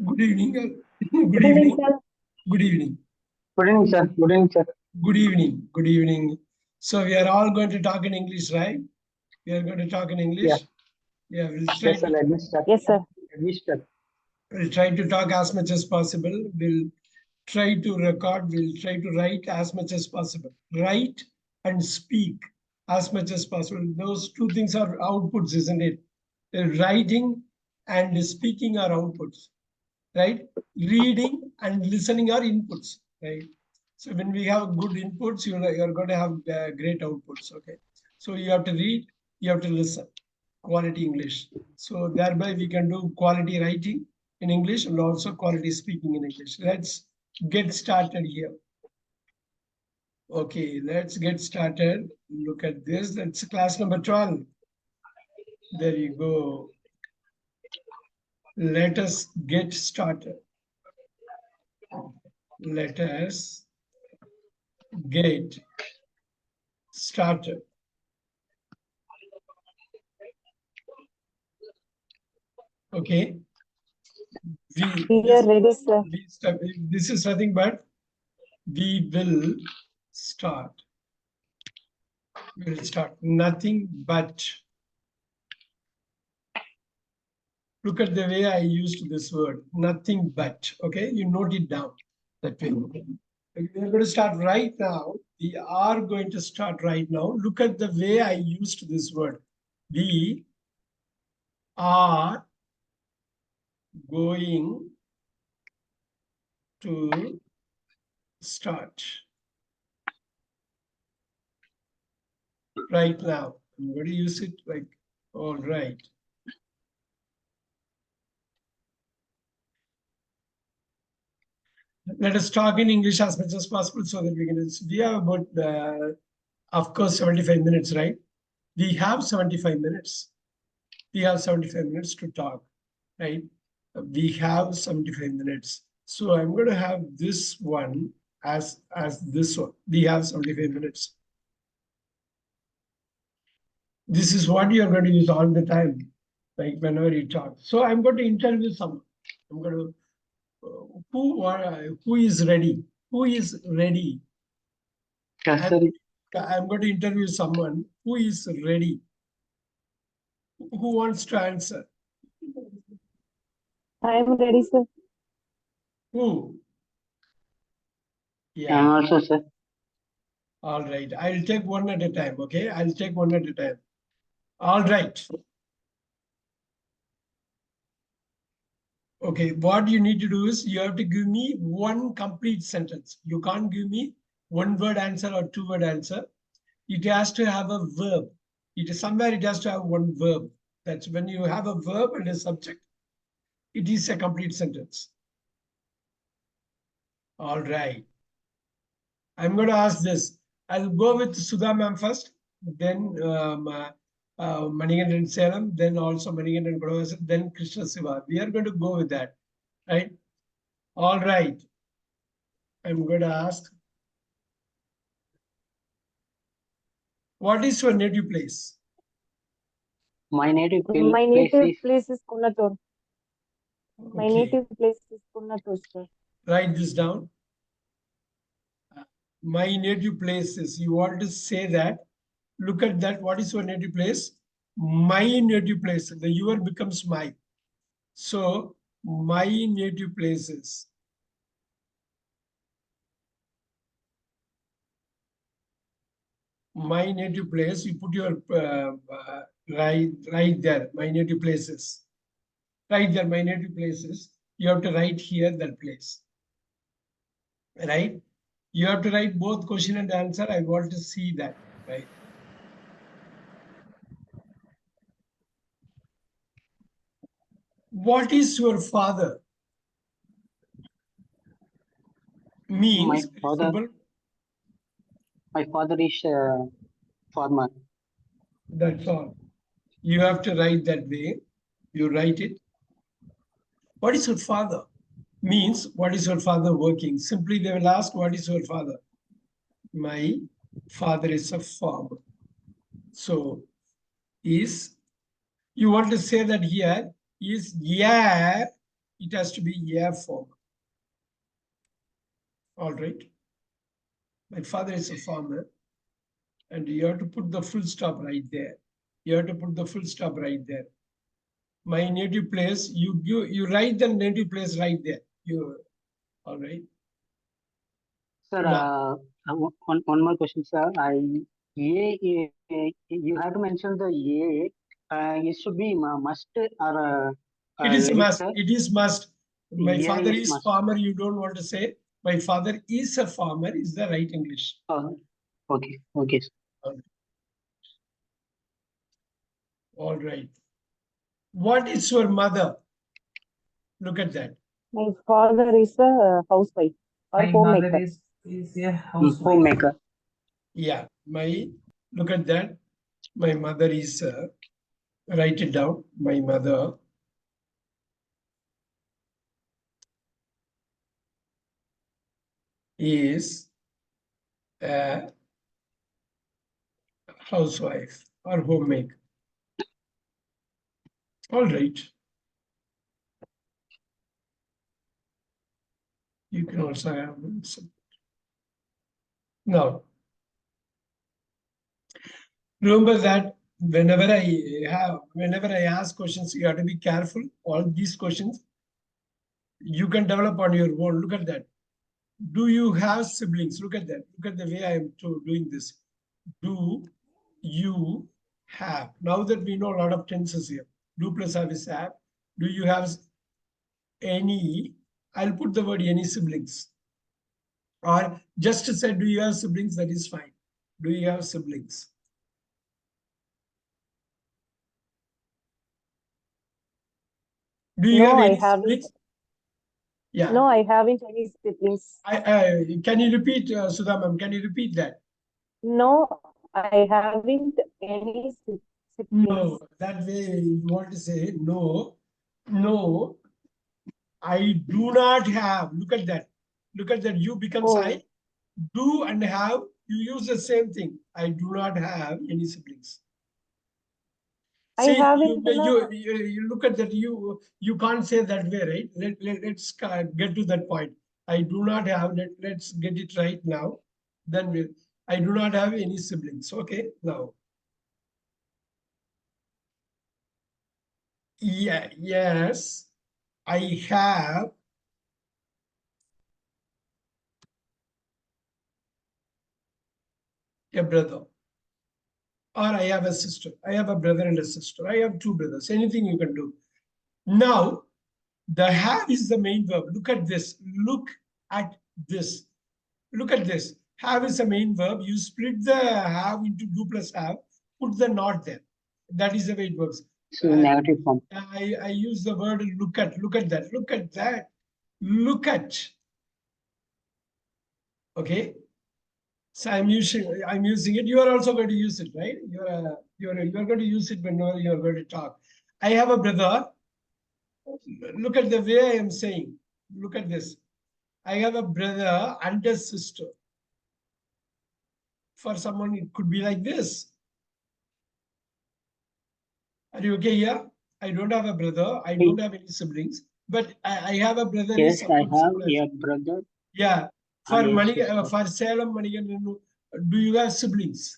Good evening. Good Good evening, evening. sir. Good evening. Good evening, sir. Good evening, sir. Good evening. Good evening. So we are all going to talk in English, right? We are going to talk in Yeah. English. Yeah, Yes, sir. Let me start. Yes, sir. Let me start. we'll try to talk as much as possible. We'll try to record. We'll try to write as much as possible. Write and speak as much as possible. Those two things are outputs, isn't it? Writing and speaking are outputs, right? Reading and listening are inputs, right? So when we have good inputs, you're going to have great outputs, okay? So you have to read, you have to listen, quality English. So thereby we can do quality writing in English and also quality speaking in English. Let's get started here. Okay, let's get started. Look at this. That's class number 12. There you go. Let us get started. Let us get started. Okay. We are ready, sir. This is nothing but we will start. We'll start. Nothing but. Look at the way I used this word. Nothing but. Okay. You note it down that way. We're going to start right now. We are going to start right now. Look at the way I used this word. We are going to start right now. I'm going to use it like, all right. Let us talk in English as much as possible so that we can. We have about, of course, 75 minutes, right? We have 75 minutes. We have 75 minutes to talk, right? We have 75 minutes. So I'm going to have this one as this one. We have 75 minutes. This is what you're going to use all the time, like whenever you talk. So I'm going to interview someone. I'm going to, who is ready? Who is ready? Yes, sir. I'm going to interview someone who is ready. Who wants to answer? I am ready, sir. Who? I'm Yeah. also, sir. All right. I'll take one at a time. Okay. I'll take one at a time. All right. Okay. What you need to do is you have to give me one complete sentence. You can't give me one word answer or two word answer. It has to have a verb. It is somewhere it has to have one verb. That's when you have a verb and a subject. It is a complete sentence. All right. I'm going to ask this. I'll go with Sudha ma'am first, then Manigandan Salem, then also Manigandan Godavasan, then Krishna Siva. We are going to go with that, right? All right. I'm going to ask, what is your native place? My native My place native is place is Kunatur. My Okay. native place is Kunatur, sir. Write this down. My native place is, you want to say that, look at that. What is your native place? My native place. The your becomes my. So my native place is. My native place, you put your right there, my native places. Right there, my native places. You have to write here that place. Right? You have to write both question and answer. I want to see that, right? What is your father? Means my father. simple. My father is farmer. That's all. You have to write that way. You write it. What is your father? Means what is your father working? Simply they will ask, what is your father? My father is a farmer. So is, you want to say that here is, yeah, It has to be a form. All right. My father is a farmer, and you have to put the full stop right there. You have to put the full stop right there. My native place, you write the native place right there. All right. Sir, No. one more question, sir. You have to mention the A. It should be must or It is a like, must. sir. It is must. My Yeah, father is is must. farmer. You don't want to say my father is a farmer is the right English. Okay, okay, sir. All right. What is your mother? Look at that. My father is a housewife or My mother homemaker. is a housewife. Homemaker. Yeah. Look at that. My mother is, write it down. My mother is a housewife or homemaker. All right. You can also have some. Now, remember that whenever I ask questions, you have to be careful. All these questions you can develop on your own. Look at that. Do you have siblings? Look at that. Look at the way I am doing this. Do you have? Now that we know a lot of tenses here, do plus have is have. Do you have any? I'll put the word any siblings. Or just to say, do you have siblings? That is fine. Do you have siblings? Do you have No, I any haven't. siblings? Yeah. No, I haven't any siblings. Can you repeat, Sudha ma'am? Can you repeat that? No, I haven't any siblings. No, that way you want to say no, no, I do not have. Look at that. Look at that. You becomes Oh. I. Do and have, you use the same thing. I do not have any siblings. I See, haven't. you look at that. You can't say that way, right? Let's get to that point. I do not have. Let's get it right now. Then I do not have any siblings. Okay, now. Yeah, yes, I have a brother, or I have a sister. I have a brother and a sister. I have two brothers. Anything you can do. Now, the have is the main verb. Look at this. Look at this. Look at this. Have is the main verb. You split the have into do plus have. Put the not there. That is the way it works. So negative form. I use the word look at. Look at that. Look at that. Look at. Okay. So I'm using it. You are also going to use it, right? You're going to use it whenever you're going to talk. I have a brother. Look at the way I am saying. Look at this. I have a brother and a sister. For someone, it could be like this. Are you okay here? I don't have a brother. I don't have any siblings, but I have a brother. Yes, I have similar. a brother. Yeah. For and a money, sister. for Salem, Manigan, do you have siblings?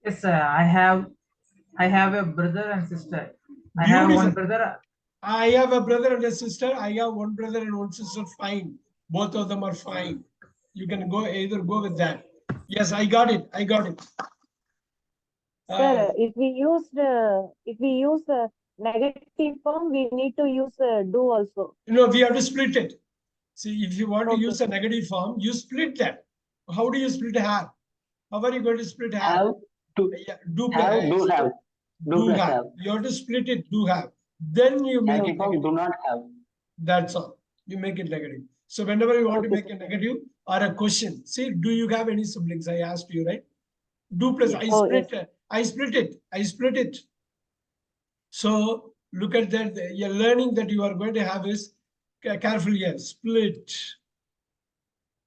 Yes, sir. I have a brother and sister. I have one brother. I have a brother and a sister. I have one brother and one sister. Fine. Both of them are fine. You can either go with that. Yes, I got it. I got it. Sir, if we use the negative form, we need to use do also. No, we have to split it. See, if you want to Okay. use a negative form, you split that. How do you split have? How are you going to split have? Have to Yeah, do have, do have. Do plus have. You have to split it, do have. Then you make Negative it form, negative. do not have. That's all. You make it negative. So whenever you want to Okay, make a negative or a question, see, do you have any siblings? I asked you, right? Do plus Yes. I Oh, split yes. I split it. I split it. So look at that. Your learning that you are going to have is careful here. Split.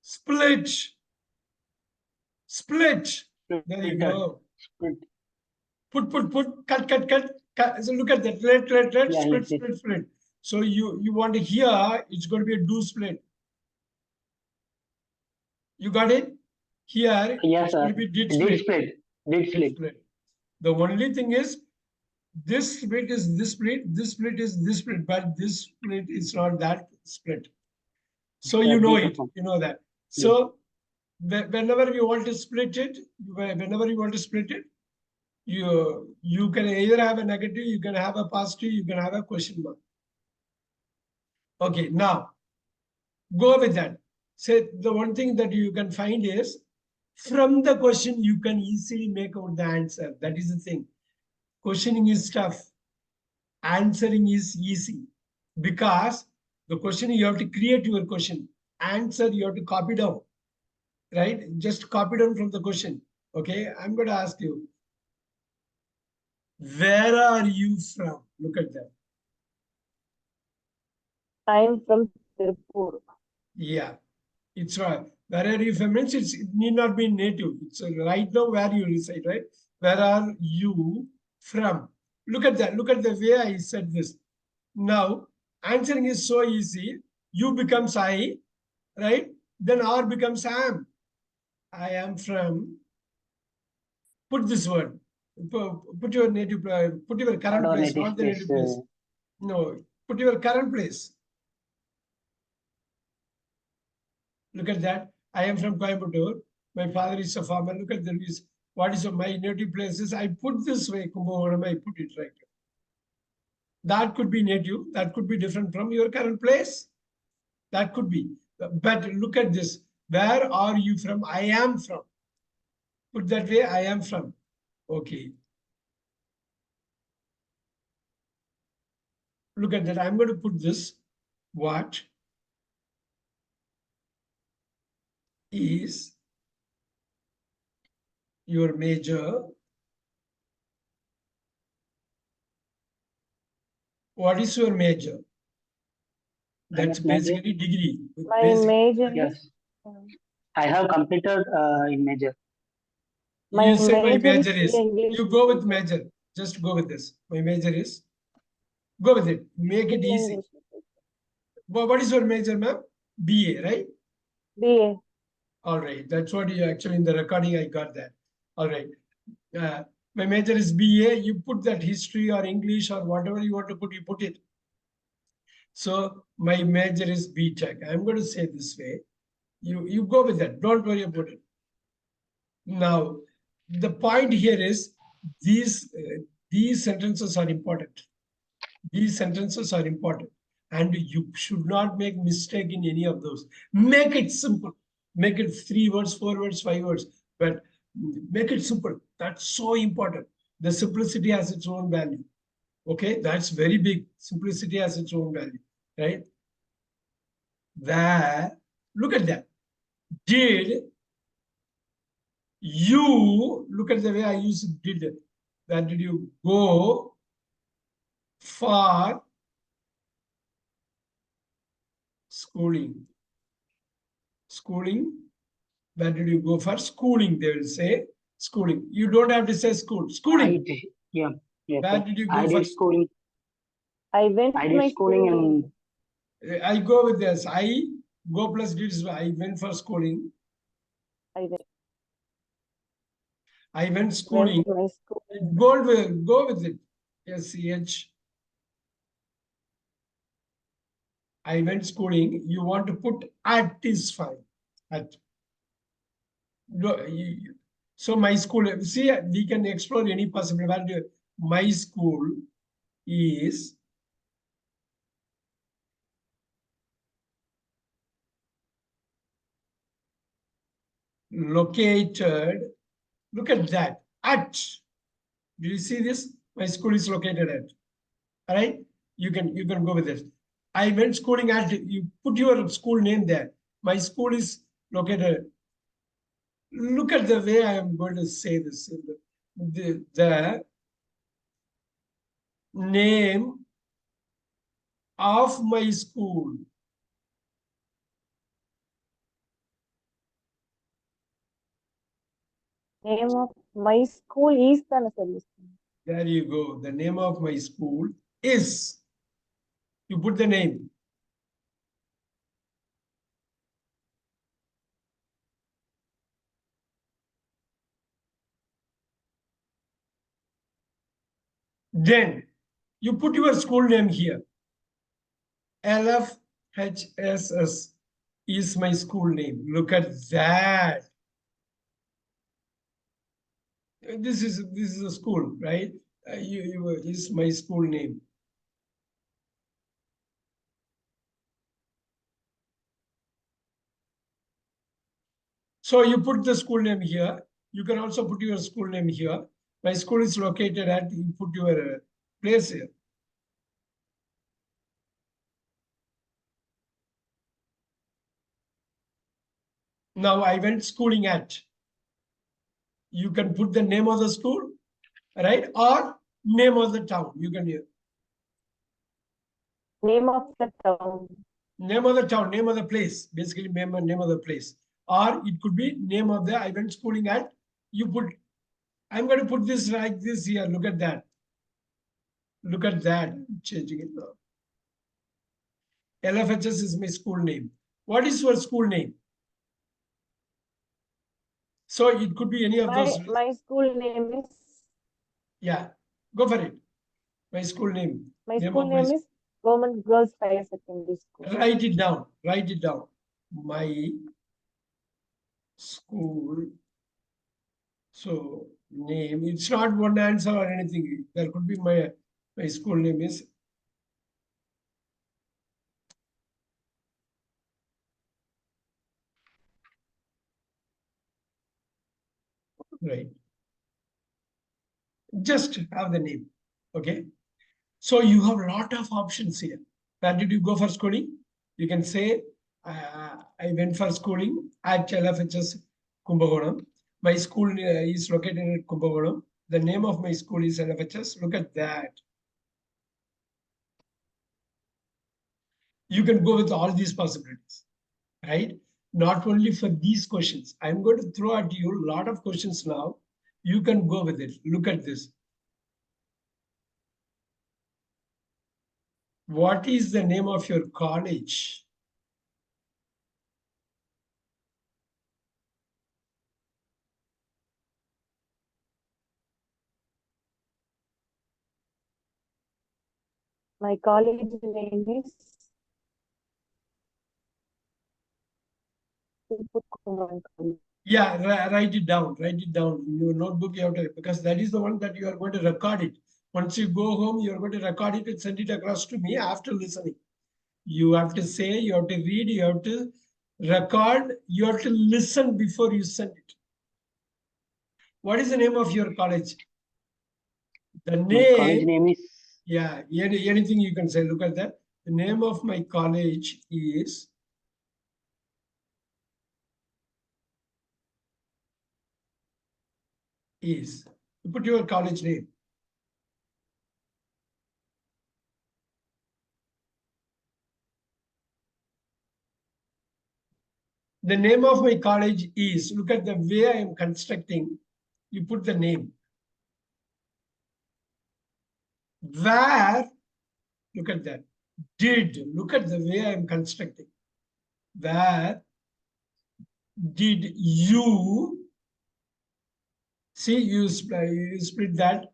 Split. Split. There you go. Split. Put, cut. So look at that. Let, Yeah, split, yes, yes. split, split. So you want to here, it's going to be a do split. You got it? Here, Yes, it's sir. going to be did Did split. split. Did split. Split. The only thing is, this split is this split, this split is this split, but this split is not that split. So you know it, you know that. So whenever you want to split it, whenever you want to split it, you can either have a negative, you can have a positive, you can have a question mark. Okay, now go with that. Say the one thing that you can find is from the question you can easily make out the answer. That is the thing. Questioning is tough. Answering is easy because the question you have to create your question. Answer you have to copy down, right? Just copy down from the question. Okay, I'm going to ask you, where are you from? Look at that. I'm from Tirupur. Yeah, it's right. Where are you from? Means it need not be native. It's right now where you reside, right? Where are you from? Look at that. Look at the way I said this. Now, answering is so easy. You becomes I, right? Then R becomes am. I am from. Put this word. Put your native, put your current Not our place, native not the native place, place. No, put your current place. Look at that. I am from Coimbatore. My father is a farmer. Look at this. What is my native places? I put this way, Kumbakonam, I put it right. That could be native. That could be different from your current place. That could be. But look at this. Where are you from? I am from. Put that way, I am from. Okay. Look at that. I'm going to put this. What is your major? What is your major? That's basically degree. My Basic. major is Yes. I have completed in major. my You say my major major is. English You go with literature. major. Just go with this. My major is. Go with it. Make it easy. English literature. What is your major, ma'am? BA, right? BA. All right. That's what you actually in the recording I got that. All right. My major is BA. You put that history or English or whatever you want to put, you put it. So my major is B.Tech. I'm going to say this way. You go with that. Don't worry about it. Now, the point here is these sentences are important. These sentences are important. And you should not make mistake in any of those. Make it simple. Make it 3 words, 4 words, 5 words. But make it simple. That's so important. The simplicity has its own value. Okay, that's very big. Simplicity has its own value, right? That, look at that. Did you, look at the way I use did. That did you go for schooling? Schooling. Where did you go for schooling? They will say schooling. You don't have to say school. I Schooling. did, yeah. Yes, Where sir. did you I go for did schooling. I went I my did schooling schooling. in I go with this. I go plus did. I went for schooling. I I went went schooling. my school. Go with it. SCH. I went schooling. You want to put at is fine. At. So my school, see, we can explore any possible value. My school is located. Look at that. At. Do you see this? My school is located at. All right. You can go with this. I went schooling at. You put your school name there. My school is located. Look at the way I am going to say this. The name of my school. Name of my school is the service. There you go. The name of my school is. You put the name. Then you put your school name here. LFHSS is my school name. Look at that. This is a school, right? Is my school name. So you put the school name here. You can also put your school name here. My school is located at, you put your place here. Now I went schooling at. You can put the name of the school, right? Or name of the town. You can Name of the town. name of the town, name of the place, basically name of the place. Or it could be name of the, I went schooling at, you put, I'm going to put this like this here. Look at that. Look at that. I'm changing it now. LFHS is my school name. What is your school name? So it could be any of those. My school name is. Yeah, go for it. My school name. My school name is Government Girls Higher Secondary School. Write it down. Write it down. My school. So name. It's not one answer or anything. There could be my school name is. Right. Just have the name. Okay. So you have a lot of options here. Where did you go for schooling? You can say, I went for schooling at LFHS Kumbakonam. My school is located at Kumbakonam. The name of my school is LFHS. Look at that. You can go with all these possibilities, right? Not only for these questions. I'm going to throw at you a lot of questions now. You can go with it. Look at this. What is the name of your college? My college name is. Yeah, write it down. Write it down in your notebook. You have to, because that is the one that you are going to record it. Once you go home, you are going to record it and send it across to me after listening. You have to say, you have to read, you have to record, you have to listen before you send it. What is the name of your college? The My name. college name is. Yeah, anything you can say. Look at that. The name of my college is. You put your college name. The name of my college is, look at the way I am constructing, you put the name. Where, look at that, did, look at the way I am constructing. Where did you, see you split that,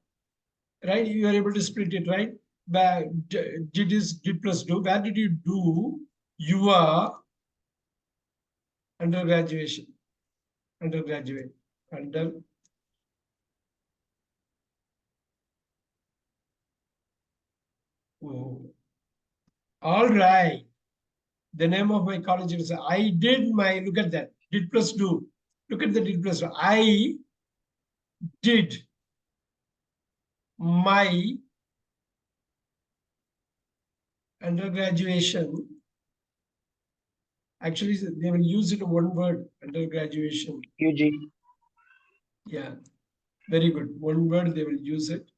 right? You are able to split it, right? Where did is did plus do, where did you do your undergraduate, under. Oh. All right. The name of my college is, I did my, look at that, did plus do. Look at the did plus do. I did my undergraduation. Actually, they will use it in one word, undergraduation. UG. Yeah, very good. One word, they will use it.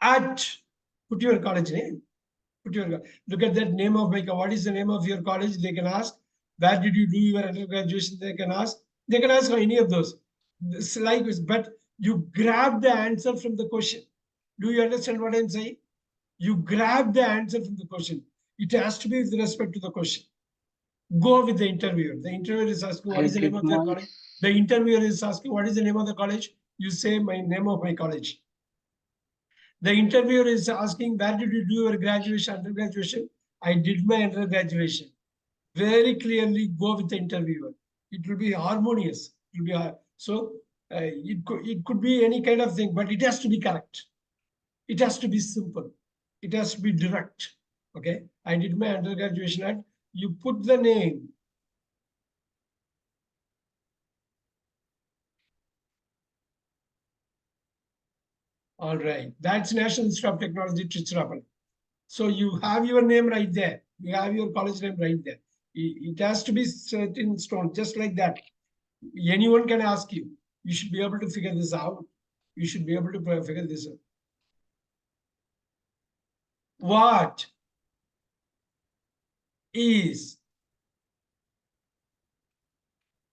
At, put your college name. Put your, look at that name of my, what is the name of your college? They can ask. Where did you do your undergraduation? They can ask. They can ask for any of those. It's like this, but you grab the answer from the question. Do you understand what I'm saying? You grab the answer from the question. It has to be with respect to the question. Go with the interviewer. The interviewer is asking, what I is the name did of the my college? The interviewer is asking, what is the name of the college? You say, my name of my college. The interviewer is asking, where did you do your graduation, undergraduation? I did my undergraduation. Very clearly go with the interviewer. It will be harmonious. It will be it could be any kind of thing, but it has to be correct. It has to be simple. It has to be direct. Okay. I did my undergraduation at, you put the name. All right. That's National Institute of Technology, Tiruchirappalli. So you have your name right there. You have your college name right there. It has to be set in stone, just like that. Anyone can ask you. You should be able to figure this out. You should be able to figure this out. What is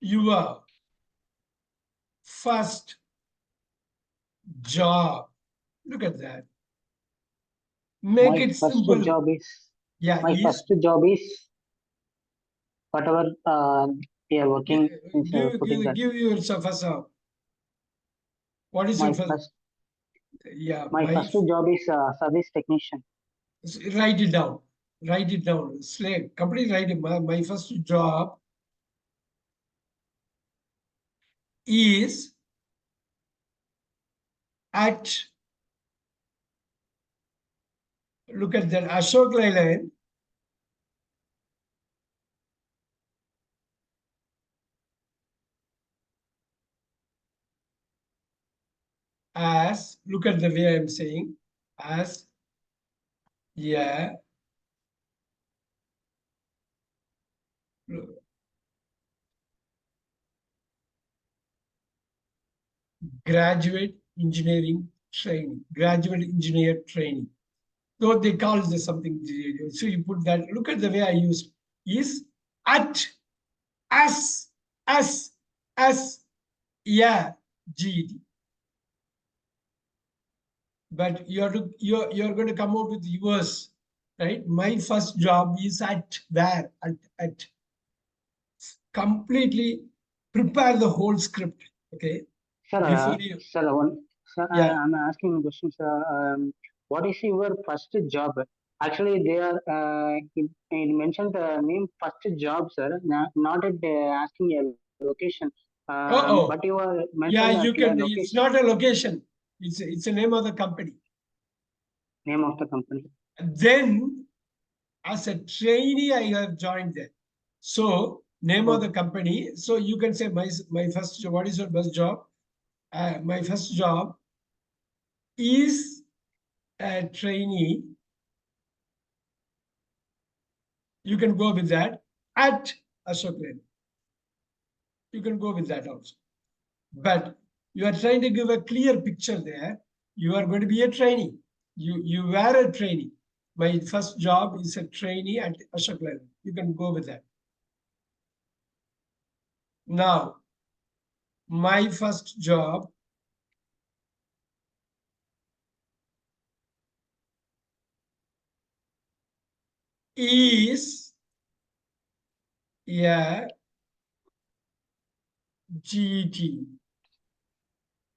your first job? Look at that. Make my it first simple. job is Yeah, my first job is whatever we are working. Putting that. give yourself a what is My your first? first Yeah, my first job is service technician. write it down. Write it down. Slave. Completely write it. My first job is at, look at that, Ashok Leyland. As, look at the way I'm saying, as, yeah, graduate engineering training, graduate engineer training. So they call this something. So you put that, look at the way I used, is at, as, yeah, GED. But you're going to come out with yours, right? My first job is at there, at completely prepare the whole script. Okay. Sir, Before you, sir, yeah. I'm asking a question, sir. What is your first job? Actually, they are it mentioned the name first job, sir. Not at asking a location. Oh, But you are yeah, mentioned that you can. It's location not a location. It's a name of the company. name of the company. Then, as a trainee, I have joined there. So, name of the company. So you can say my first job. What is your first job? My first job is a trainee. You can go with that at Ashok Leyland. You can go with that also. But you are trying to give a clear picture there. You are going to be a trainee. You were a trainee. My first job is a trainee at Ashok Leyland. You can go with that. Now, my first job is a GET.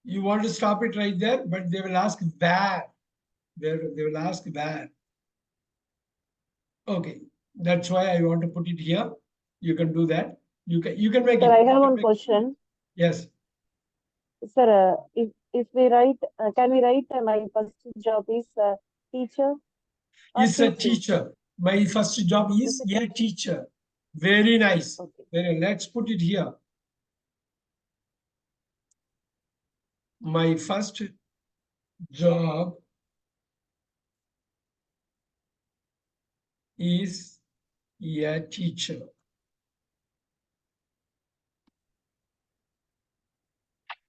You want to stop it right there, but they will ask where. They will ask where. Okay, that's why I want to put it here. You can do that. You can make it. Sir, I have one question. Yes. Sir, if we write, can we write my first job is teacher? Is a teacher. My first job is a teacher. Very nice. Okay. Let's put it here. My first job is a teacher.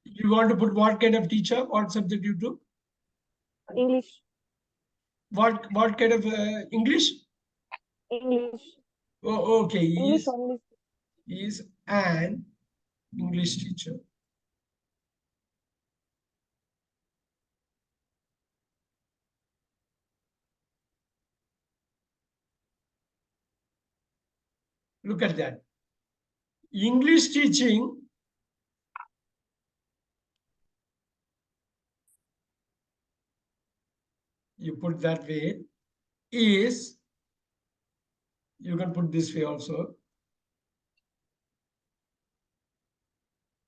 You want to put what kind of teacher? What subject you do? English. What kind of English? English. Oh, okay. English only. Is an English teacher. Look at that. English teaching, you put that way, is, you can put this way also,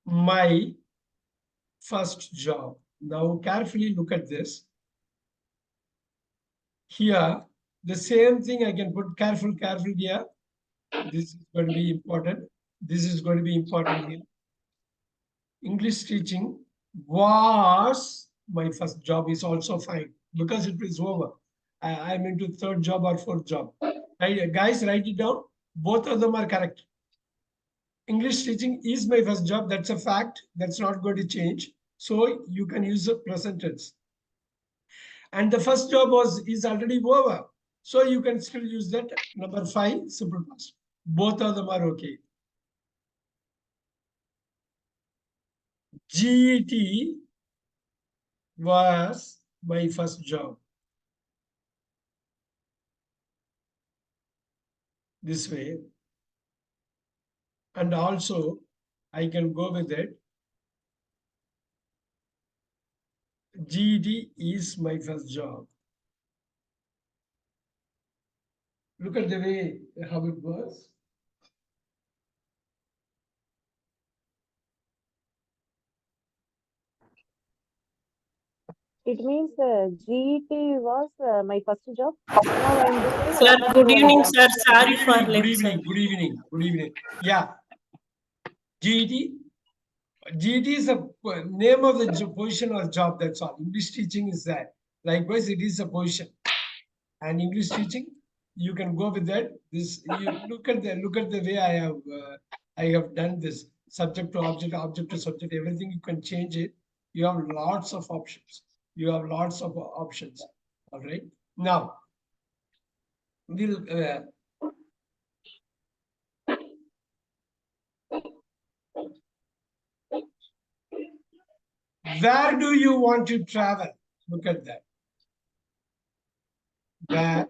my first job. Now carefully look at this. Here, the same thing I can put careful here. This is going to be important. This is going to be important here. English teaching was my first job is also fine because it is over. I'm into third job or fourth job. Right, guys, write it down. Both of them are correct. English teaching is my first job. That's a fact. That's not going to change. So you can use the present tense. And the first job is already over. So you can still use that. Number 5, simple past. Both of them are okay. GET was my first job. This way. And also, I can go with it. GET is my first job. Look at the way how it was. It means GET was my first job. Now I'm doing Sir, good evening, job. sir. Sorry Good for evening, left good evening, side. good evening, good evening. Yeah. GET. GET is a name of the position or job, that's all. English teaching is that. Likewise, it is a position. And English teaching, you can go with that. This you look at the way I have done this. Subject to object, object to subject, everything you can change it. You have lots of options. You have lots of options. All right. Now, we'll where do you want to travel? Look at that. Where?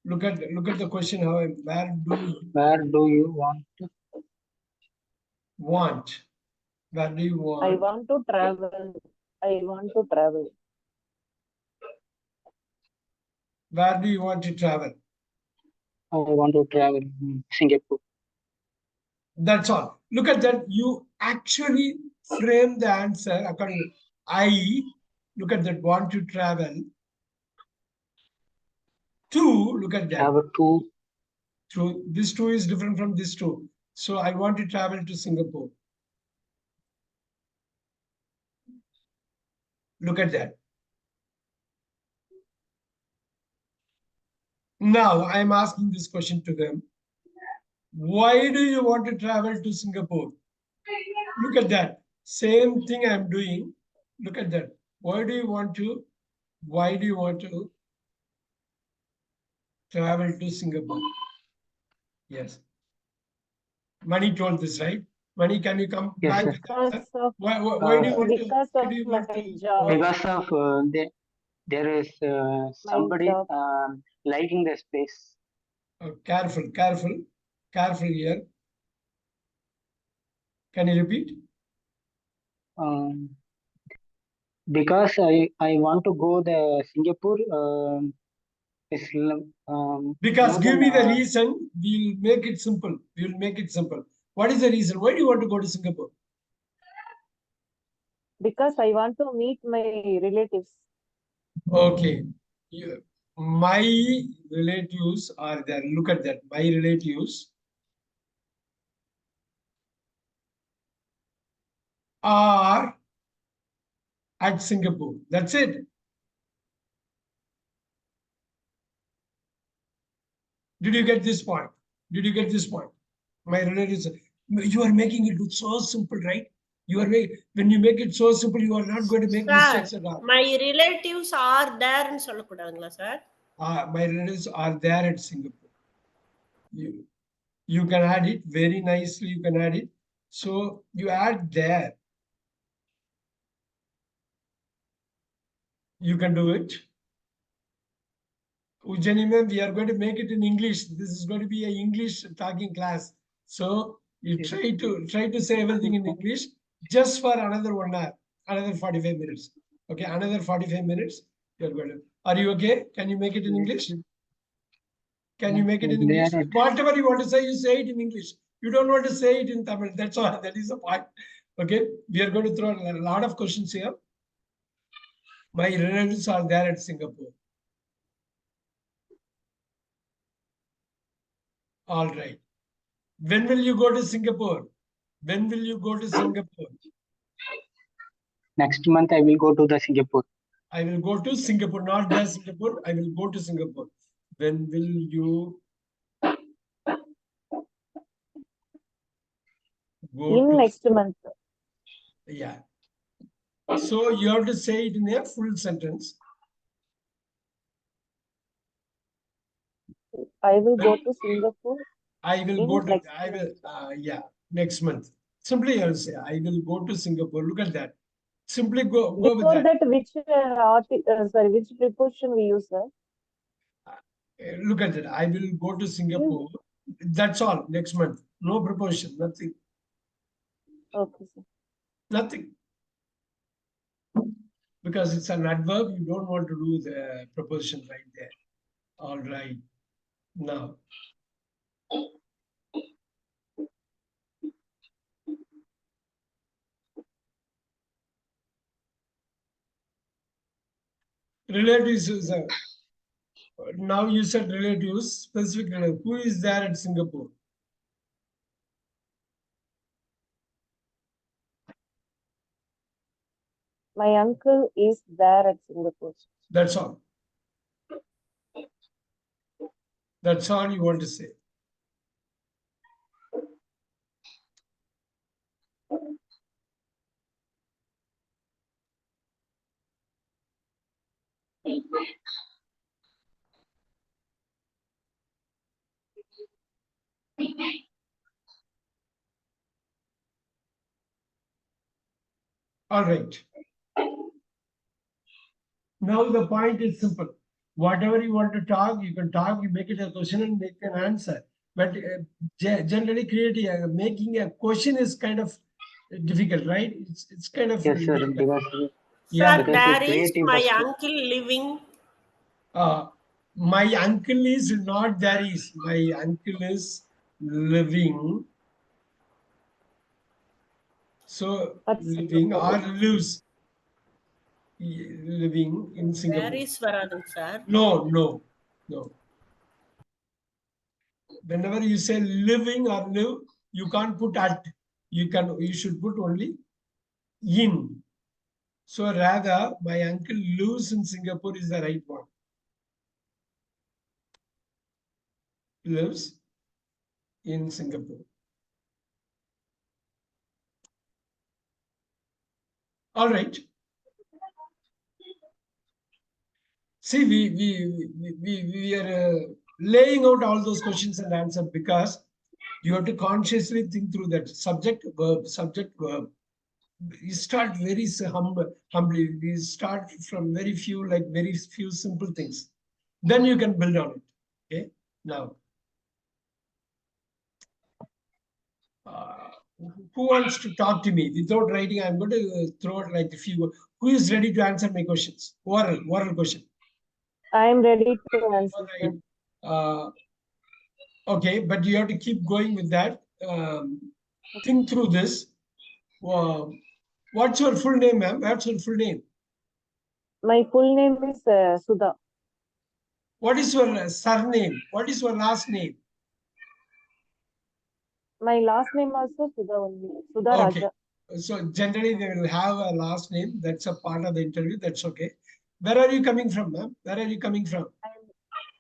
Look at the question. How? Where do you want to? Want? Where do you want? I want to travel. I want to travel. Where do you want to travel? I want to travel in Singapore. That's all. Look at that. You actually frame the answer according. I look at that. Want to travel. To look at that. Have to. To this two is different from this two. So I want to travel to Singapore. Look at that. Now I'm asking this question to them. Why do you want to travel to Singapore? Look at that. Same thing I'm doing. Look at that. Why do you want to travel to Singapore? Yes. Mani told this, right? Mani, can you come Yes, back sir. with the answer? Because of Why do you want to? because Why of do you my want to? job. Because of there is somebody job. liking the space. Careful here. Can you repeat? Because I want to go the Singapore. Is Because more give than, me the reason. We'll make it simple. What is the reason? Why do you want to go to Singapore? Because I want to meet my relatives. Okay. My relatives are there. Look at that. My relatives are at Singapore. That's it. Did you get this point? My relatives, you are making it look so simple, right? When you make it so simple, you are not going to make Sir, mistakes at all. my relatives are there ன்னு சொல்லக்கூடாதுங்களா sir? My relatives are there at Singapore. You can add it very nicely. You can add it. So you add there. You can do it. Ujjani ma'am, we are going to make it in English. This is going to be an English talking class. So you Yes. try to say everything in English just for another 1 hour, another 45 minutes. Okay, another 45 minutes. You're going to. Are you okay? Can you make it in English? Can you make it in They English? are Whatever you want to say it in English. You don't want to say it in Tamil. That's all. That is the point. Okay, we are going to throw a lot of questions here. My relatives are there at Singapore. All right. When will you go to Singapore? When will you go to Singapore? next month. I will go to the Singapore. I will go to Singapore, not just Singapore. I will go to Singapore. When will you go In to? next month. Yeah. So you have to say it in a full sentence. I will go to Singapore I will in go to, next I will, month. yeah, next month. Simply I'll say, I will go to Singapore. Look at that. Simply go with Before that. that, which preposition we use, sir? Look at that. I will go to Singapore. That's all. Next month. No preposition. Nothing. Okay, sir. Nothing. Because it's an adverb, you don't want to do the preposition right there. All right. Now, relatives is now you said relatives, specific relative. Who is there at Singapore? My uncle is there at Singapore. That's all. That's all you want to say. All right. Now the point is simple. Whatever you want to talk, you can talk, you make it a question and make an answer. But generally creating, making a question is kind of difficult, right? It's kind of Yes, sir. difficult. Because Yeah. Sir, because there the is creative my first. uncle living. My uncle is not there is. My uncle is living. So At living or Singapore. lives. Living in There Singapore. is Varadhan, sir. No. Whenever you say living or live, you can't put at. You should put only in. So rather, my uncle lives in Singapore is the right one. Lives in Singapore. All right. See, we are laying out all those questions and answers because you have to consciously think through that subject, verb. You start very humbly. We start from very few simple things. Then you can build on it. Okay. Now, who wants to talk to me without writing? I'm going to throw it like a few. Who is ready to answer my questions? Oral question. I am ready to answer, All sir. right. Okay, but you have to keep going with that. Think through this. What's your full name, ma'am? What's your full name? My full name is Sudha. What is your surname? What is your last name? My last name also Sudha only. Sudha Okay. Raja. So generally they will have a last name. That's a part of the interview. That's okay. Where are you coming from, ma'am? Where are you coming from?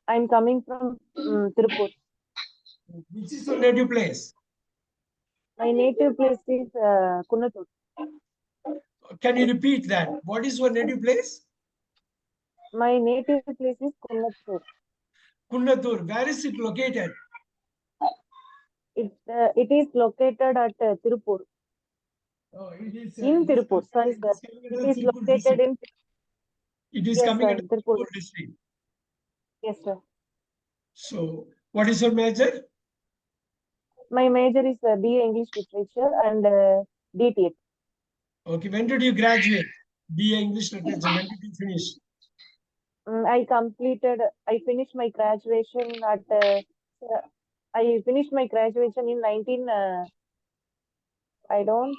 I'm coming from Tirupur. Which is your native place? My native place is Kunatur. Can you repeat that? What is your native place? My native place is Kunatur. Kunnatur. Where is it located? It is located at Tirupur. Oh, it is In Tirupur. Sorry, it sir. is coming It under is Tirupur located district. in. It is Yes, coming sir, under Tirupur. Tirupur district. Yes, sir. So what is your major? My major is BA English Literature and DTH. Okay, when did you graduate? BA English Literature, when did you finish? I finished my graduation in 19, I don't,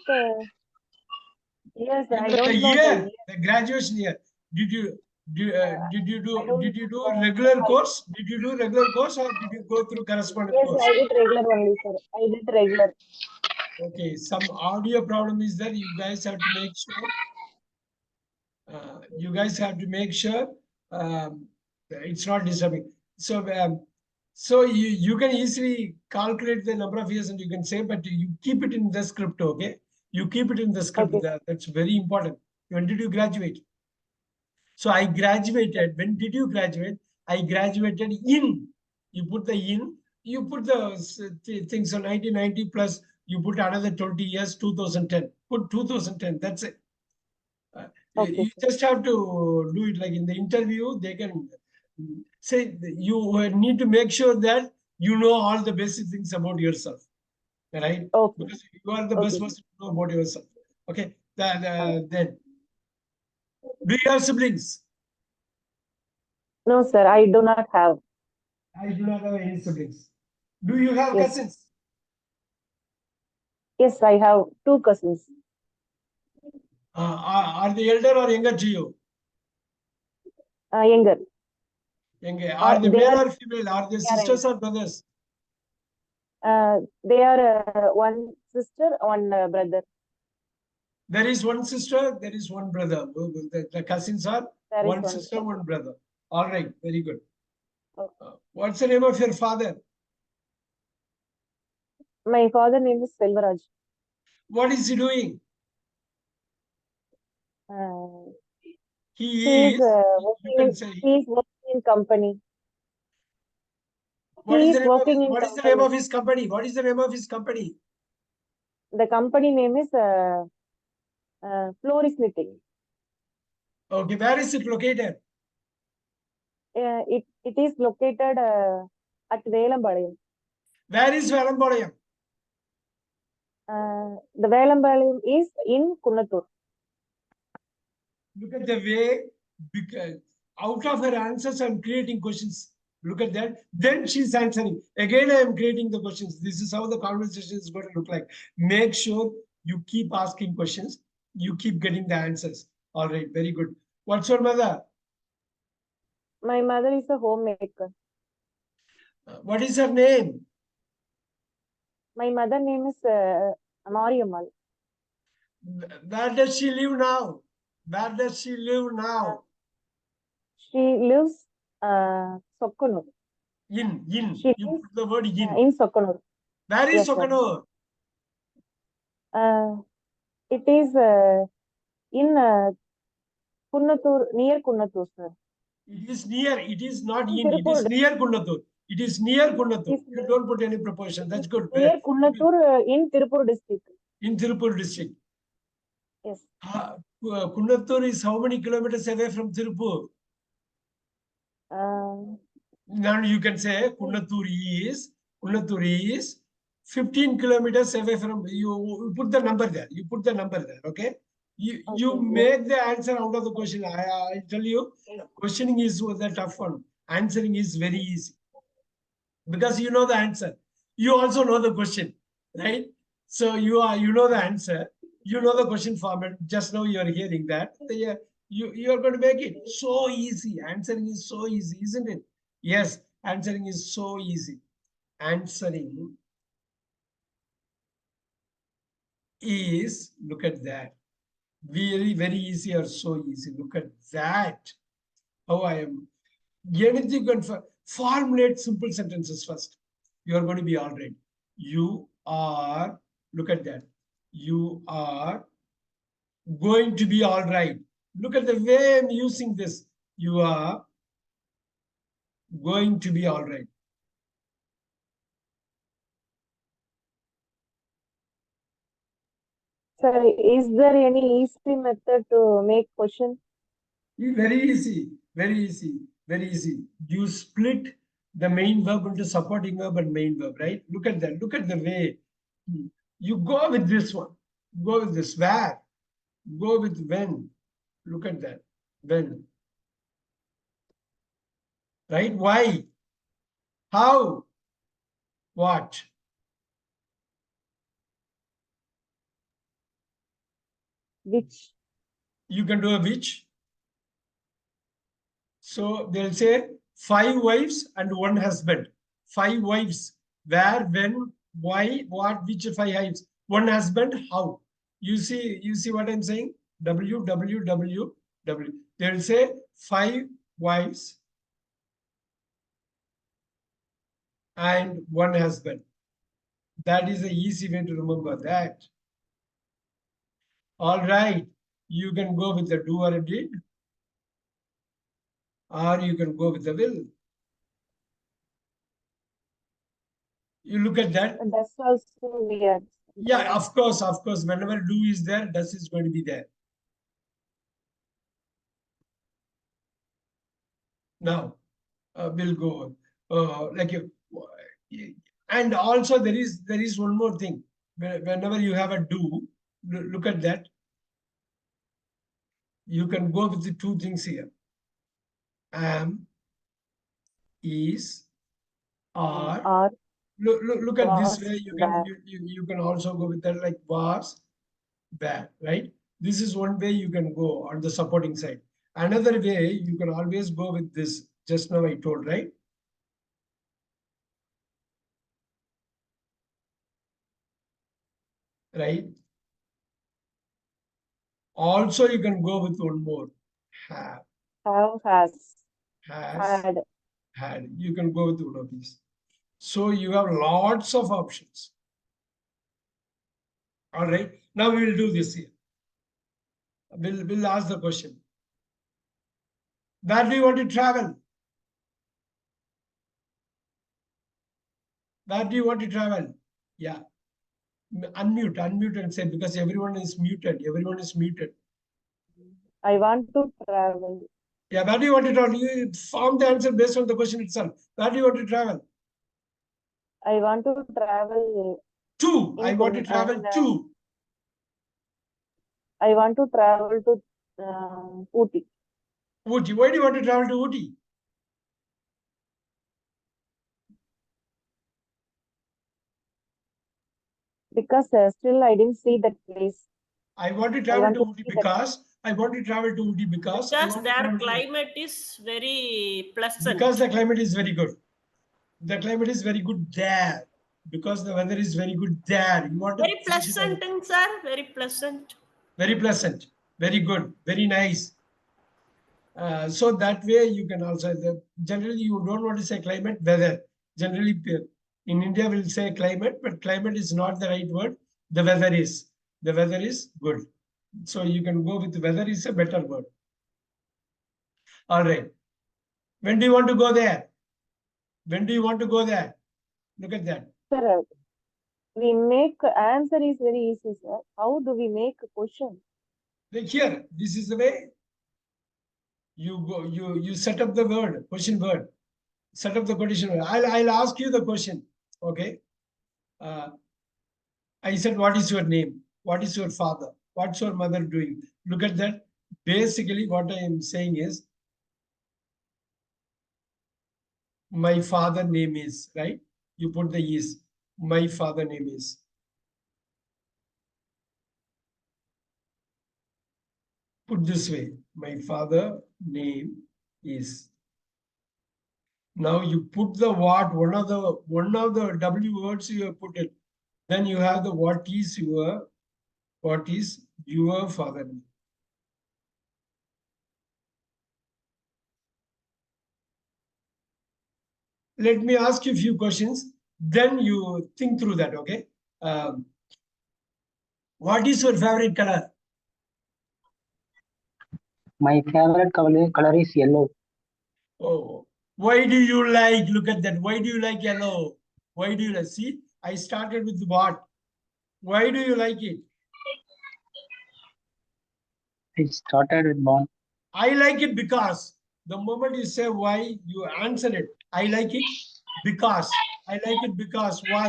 yes, You I know the don't know the year, year. the graduation year. Did you did you I don't did you do know. regular course? Did you do regular course or did you go through correspondence Yes, course? I did regular only, sir. I did regular. Okay, some audio problem is there. You guys have to make sure. You guys have to make sure it's not disturbing. So you can easily calculate the number of years and you can say, but you keep it in the script, okay? You keep it in the script. Okay. That's very important. When did you graduate? So I graduated. When did you graduate? I graduated in. You put the in. You put the things on 1990 plus. You put another 20 years, 2010. Put 2010. That's it. Okay, You sir. just have to do it like in the interview. They can say you need to make sure that you know all the basic things about yourself, right? Okay. Because you are the Okay, best sir. person to know about yourself. Okay. Then do you have siblings? No, sir, I do not have. I do not have any siblings. Do you have Yes. cousins? Yes, I have 2 cousins. Are they elder or younger to you? Younger. Younger. Are they They male are or female? Are they younger. sisters or brothers? They are one sister, one brother. There is one sister, there is one brother. The cousins are There is one one. sister, one brother. All right, very good. Okay. What's the name of your father? My father name is Selvaraj. What is he doing? Uh, He he is is, you working can in say, he is working in company. what He is the is name of working his, in what is the name company. of his company? What is the name of his company? The company name is Floris Knitting. Okay, where is it located? It is located at Velambalayam. Where is Valambalayam? The Velambalayam is in Kunnatur. Look at the way, because out of her answers, I'm creating questions. Look at that. Then she's answering. Again, I am creating the questions. This is how the conversation is going to look like. Make sure you keep asking questions. You keep getting the answers. All right, very good. What's your mother? My mother is a homemaker. What is her name? My mother name is Mariammal. Where does she live now? Where does she live now? She lives Sokkanur. In. She You lives put the word in. in Sokkanur. Where is Yes, sir. Sokanur? It is in Kunnatur, near Kunnatur, sir. It is near, it is not In in, it Tirupur. is near Kunnatur. It is near It Kunnatur. is You don't put any proportion. That's good. near Kunnatur in Tirupur district. In Tirupur district. Yes. Kunnatur is how many kilometers away from Tirupur? Now you can say Kunnatur is 15 kilometers away from, you put the number there. You put the number there, okay? You Okay. make the answer out of the question. I tell you, questioning is the tough one. Answering is very easy. Because you know the answer. You also know the question, right? So you know the answer. You know the question format. Just now you are hearing that. You are going to make it so easy. Answering is so easy, isn't it? Yes, answering is so easy. Answering is, look at that. Very, very easy or so easy. Look at that. How I am. Anything you can formulate simple sentences first. You are going to be all right. You are, look at that. You are going to be all right. Look at the way I'm using this. You are going to be all right. Sir, is there any easy method to make question? Very easy. Very easy. Very easy. You split the main verb into supporting verb and main verb, right? Look at that. Look at the way. You go with this one. Go with this. Where? Go with when. Look at that. When. Right? Why? How? What? Which? You can do a which. So they'll say 5 wives and 1 husband. 5 wives. Where, when, why, what, which 5 wives? 1 husband, how? You see what I'm saying? W, W, W, W. They'll say 5 wives and 1 husband. That is the easy way to remember that. All right. You can go with the do or a did, or you can go with the will. You look at that. That's also weird. Yeah, of course. Whenever do is there, does is going to be there. Now, we'll go and also there is one more thing. Whenever you have a do, look at that. You can go with the 2 things here. Am, is, are. Or Look at this was, way. were. You can also go with that like was, were, right? This is one way you can go on the supporting side. Another way you can always go with this. Just now I told, right? Right. Also, you can go with one more. Have, Has, has, had. had. You can go with one of these. So you have lots of options. All right. Now we will do this here. We'll ask the question. Where do you want to travel? Where do you want to travel? Yeah. Unmute and say, because everyone is muted. Everyone is muted. I want to travel. Yeah, where do you want to travel? You form the answer based on the question itself. Where do you want to travel? I want to travel. To. In I want to travel to. I want to travel to Ooty. Ooty. Why do you want to travel to Ooty? Because still I didn't see that place. I want to I travel want to to Ooty see that. because I want to travel to Ooty because I Because want to their travel to- climate is very pleasant. because the climate is very good. The climate is very good there. Because the weather is very good there. You want to Very pleasant, sir. Very pleasant. very pleasant, very good, very nice. So that way you can also generally you don't want to say climate, weather. Generally in India we'll say climate, but climate is not the right word. The weather is. The weather is good. So you can go with weather is a better word. All right. When do you want to go there? When do you want to go there? Look at that. Sir, we make answer is very easy, sir. How do we make a question? Like here, this is the way you go. You set up the word, question word. Set up the condition word. I'll ask you the question. Okay. I said, what is your name? What is your father? What's your mother doing? Look at that. Basically, what I am saying is, my father name is, right? You put the is. My father name is. Put this way. My father name is. Now you put the what, one of the W words you have put it. Then you have the what is your father name. Let me ask you a few questions. Then you think through that, okay? What is your favorite color? My favorite color is yellow. Oh, why do you like, look at that. Why do you like yellow? Why do you like, see, I started with what? Why do you like it? It started with born. I like it because The moment you say why, you answer it. I like it because. I like it because. Why?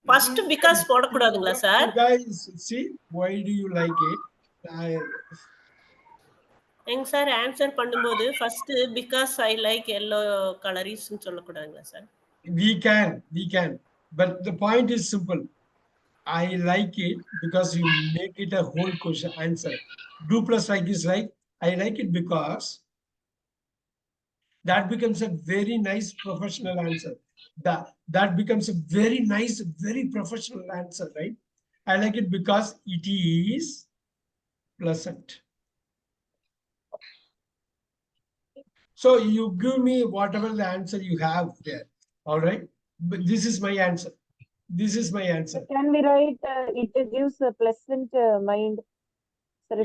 First because போடக்கூடாதுங்களா You sir? guys see, why do you like it? எங்க sir answer பண்ணும்போது first because I like yellow கலரிஸ்னு சொல்லக்கூடாதுங்களா sir? We can. But the point is simple. I like it because you make it a whole question answer. Do plus like is like, I like it because that becomes a very nice professional answer. That becomes a very nice, very professional answer, right? I like it because it is pleasant. So you give me whatever the answer you have there. All right. But this is my answer. This is my answer. Can we write it gives a pleasant mind? Sir,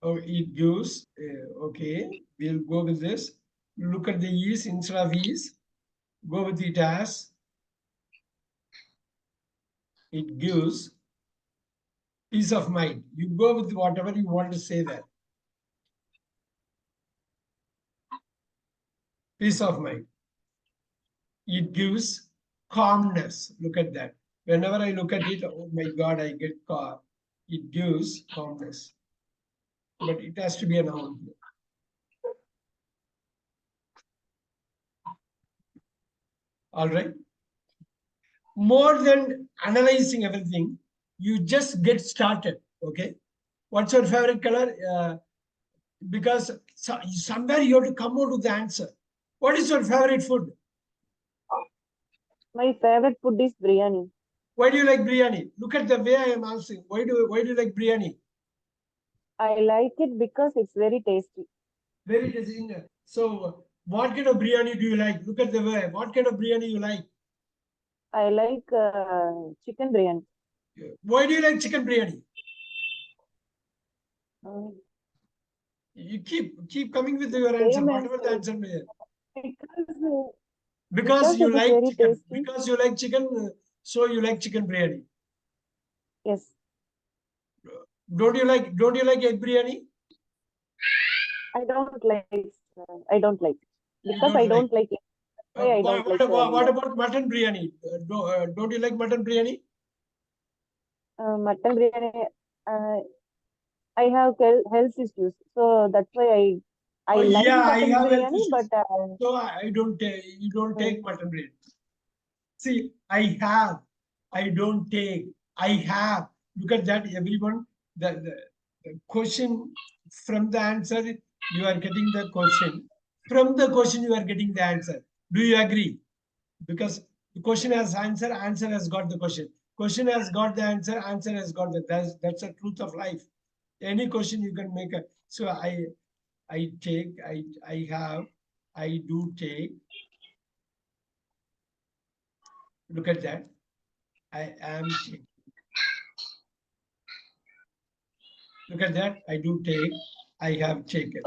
Oh, it gives, okay, we'll go with this. Look at the is instead of is, go with it as, it gives peace of mind. You go with whatever you want to say there. Peace of mind. It gives calmness. Look at that. Whenever I look at it, oh my God, I get calm. It gives calmness. But it has to be a noun. All right. More than analyzing everything, you just get started. Okay. What's your favorite color? Because somewhere you have to come out with the answer. What is your favorite food? my favorite food is biryani. Why do you like biryani? Look at the way I am asking. Why do you like biryani? I like it because it's very tasty. Very tasty. So what kind of biryani do you like? Look at the way. What kind of biryani you like? I like chicken biryani. Why do you like chicken biryani? Mm, You keep coming with your answer. Same Whatever the answer. answer may be. Because Because you it is like very chicken. tasty. Because you like chicken, so you like chicken biryani. Yes. Don't you like egg biryani? I don't like I don't like You because don't I don't like it. Why I don't like what about mutton biryani? Don't you like mutton biryani? mutton biryani. I have health issues, so that's why I Oh, like yeah, I mutton have health biryani, issues. but So I don't take, you don't take mutton biryani. See, I have, I don't take, I have. Look at that, everyone. The question from the answer, you are getting the question. From the question, you are getting the answer. Do you agree? Because the question has answer, answer has got the question. Question has got the answer, answer has got the. That's the truth of life. Any question you can make a. So I take, I have, I do take. Look at that. I am taking. Look at that. I do take. I have taken.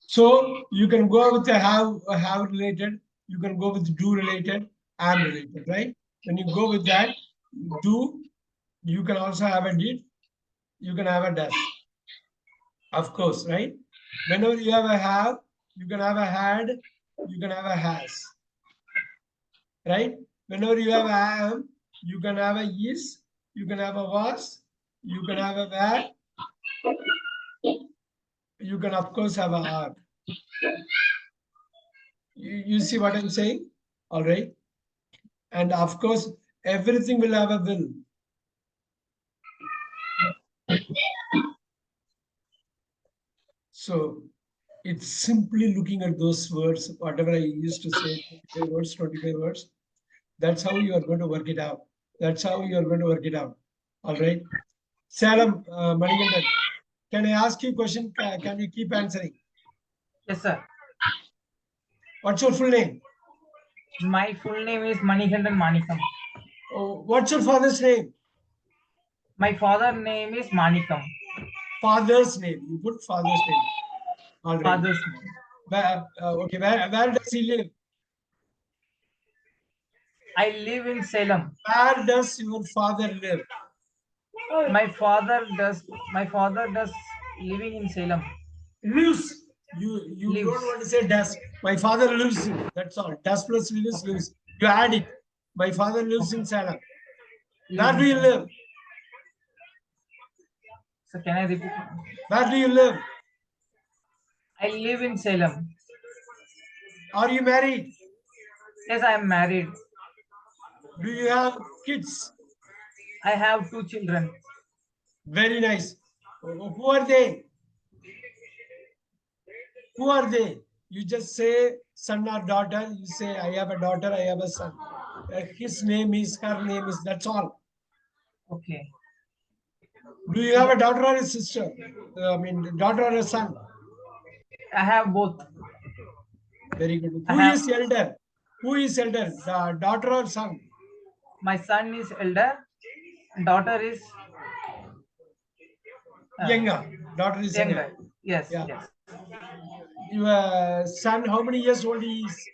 So you can go with the have related. You can go with do related, am related, right? When you go with that, do, you can also have a did. You can have a does. Of course, right? Whenever you have a have, you can have a had, you can have a has. Right? Whenever you have a am, you can have a is, you can have a was, you can have a were, you can of course have a are. You see what I'm saying? All right. And of course, everything will have a will. So it's simply looking at those words, whatever I used to say, 25 words, 25 words. That's how you are going to work it out. That's how you are going to work it out. All right. Salam, Manikandan, can I ask you a question? Can you keep answering? Yes, sir. What's your full name? My full name is Manikandan Manikam. Oh, what's your father's name? My father name is Manikam. Father's name. You put father's name. All right. Father's name. Okay, where does he live? I live in Salem. Where does your father live? My father does living in Salem. Lives. You Lives. don't want to say does. My father lives in. That's all. Does plus lives. You add it. My father lives in Salem. Where Lives do in you Salem. live? So can I repeat? Where do you live? I live in Salem. Are you married? Yes, I am married. Do you have kids? I have 2 children. Very nice. Who are they? Who are they? You just say son or daughter. You say, I have a daughter, I have a son. His name is, her name is, that's all. Okay. Do you have a daughter or a sister? I mean, daughter or a son? I have both. Very good. I Who have- is elder? Who is elder? The daughter or son? My son is elder. Daughter is Younger. Daughter is younger. younger. Yes, Yeah. yes. Your son, how many years old he is?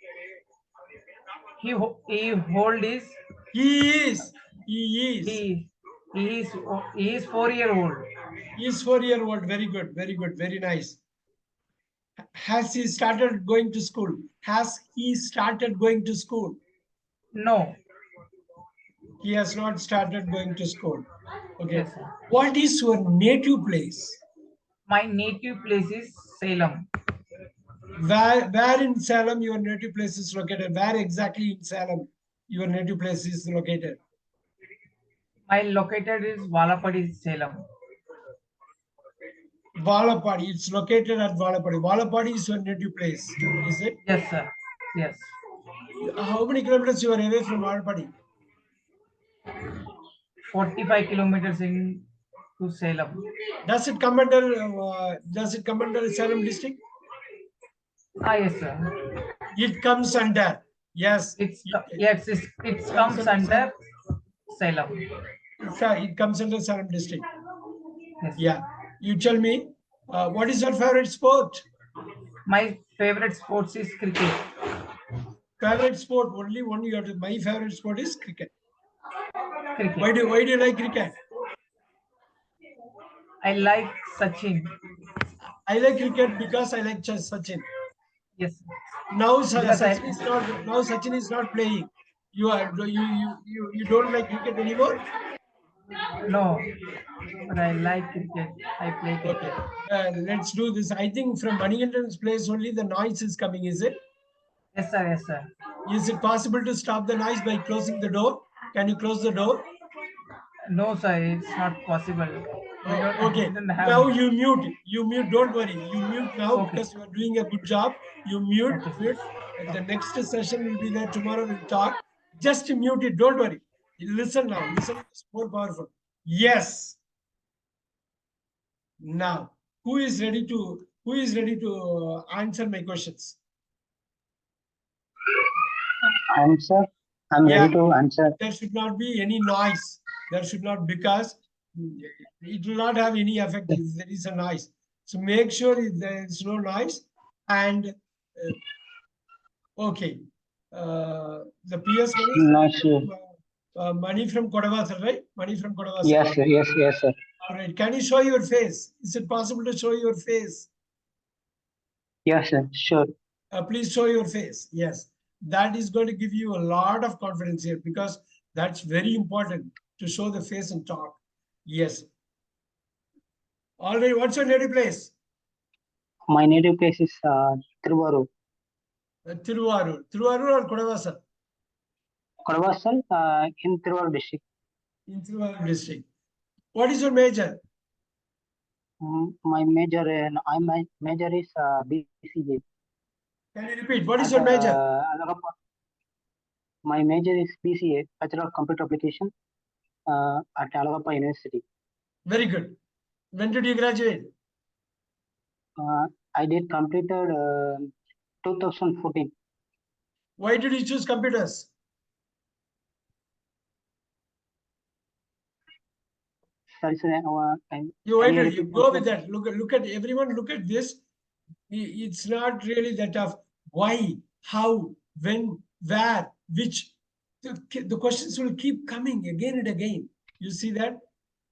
He hold is He is. He is. he is 4-year-old. He is 4-year-old. Very good. Very good. Very nice. Has he started going to school? Has he started going to school? No. He has not started going to school. Okay. Yes, sir. What is your native place? My native place is Salem. Where in Salem your native place is located? Where exactly in Salem your native place is located? My located is Valapadi, Salem. Valapadi. It's located at Valapadi. Valapadi is your native place, is it? Yes, sir. Yes. How many kilometers you are away from Valapadi? 45 kilometers in to Salem. Does it come under Salem district? Ah, yes, sir. It comes under. Yes. It comes under Salem. It comes under Salem district. Yes. Yeah. You tell me, what is your favorite sport? My favorite sports is cricket. Favorite sport, only one you have to. My favorite sport is cricket. Cricket. Why do you like cricket? I like Sachin. I like cricket because I like Sachin. Yes. Now Because Sachin is not playing. You don't like cricket anymore? No, but I like cricket. I play cricket. Okay. Let's do this. I think from Manikandan's place only the noise is coming, is it? Yes, sir. Yes, sir. Is it possible to stop the noise by closing the door? Can you close the door? No, sir. It's not possible. Okay. Now you mute. You mute. Don't worry. You mute now because you are doing a good job. You mute. Okay. Mute. And the next session will be there tomorrow. We'll talk. Just mute it. Don't worry. Listen now. Listen. It's more powerful. Yes. Now, who is ready to answer my questions? Answer. I'm Yeah. ready to answer. There should not be any noise. There should not, because it will not have any effect if there is a noise. So make sure there is no noise. And okay, the PS money, Not sure. Money from Kodavasar, right? Money from Kodavasar. Yes, sir. Yes, yes, sir. All right. Can you show your face? Is it possible to show your face? Yes, sir. Sure. Please show your face. Yes, that is going to give you a lot of confidence here, because that's very important to show the face and talk. Yes. All right. What's your native place? My native place is Tiruvarur. Tiruvarur. Tiruvarur or Kodavasar? Kodavasal in Tiruvarur district. In Tiruvarur district. What is your major? My major is BCA. Can you repeat? What is your major? Alagappa. My major is BCA, Bachelor of Computer Application, at Alagappa University. Very good. When did you graduate? I did completed 2014. Why did you choose computers? Sorry, sir. You go with that. Look at everyone. Look at this. It's not really that of why, how, when, where, which. The questions will keep coming again and again. You see that?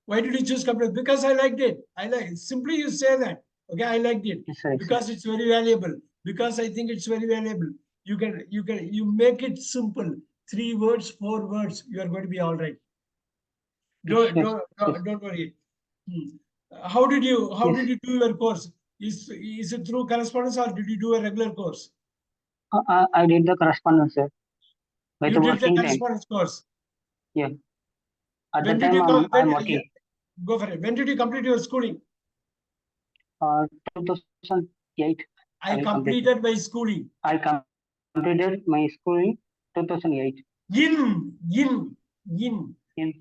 Why did you choose computer? Because I liked it. I like it. Simply you say that. Okay, I liked it Yes, sir. because it's very valuable. Because I think it's very valuable. You make it simple. 3 words, 4 words. You are going to be all right. Yes, Don't worry. How did you Yes. do your course? Is it through correspondence or did you do a regular course? I did the correspondence, sir. With You the did the working time. correspondence course. Yeah. At When the did you time, go? I'm working. Go for it. When did you complete your schooling? 2008. I completed my schooling. I completed my schooling 2008. In. In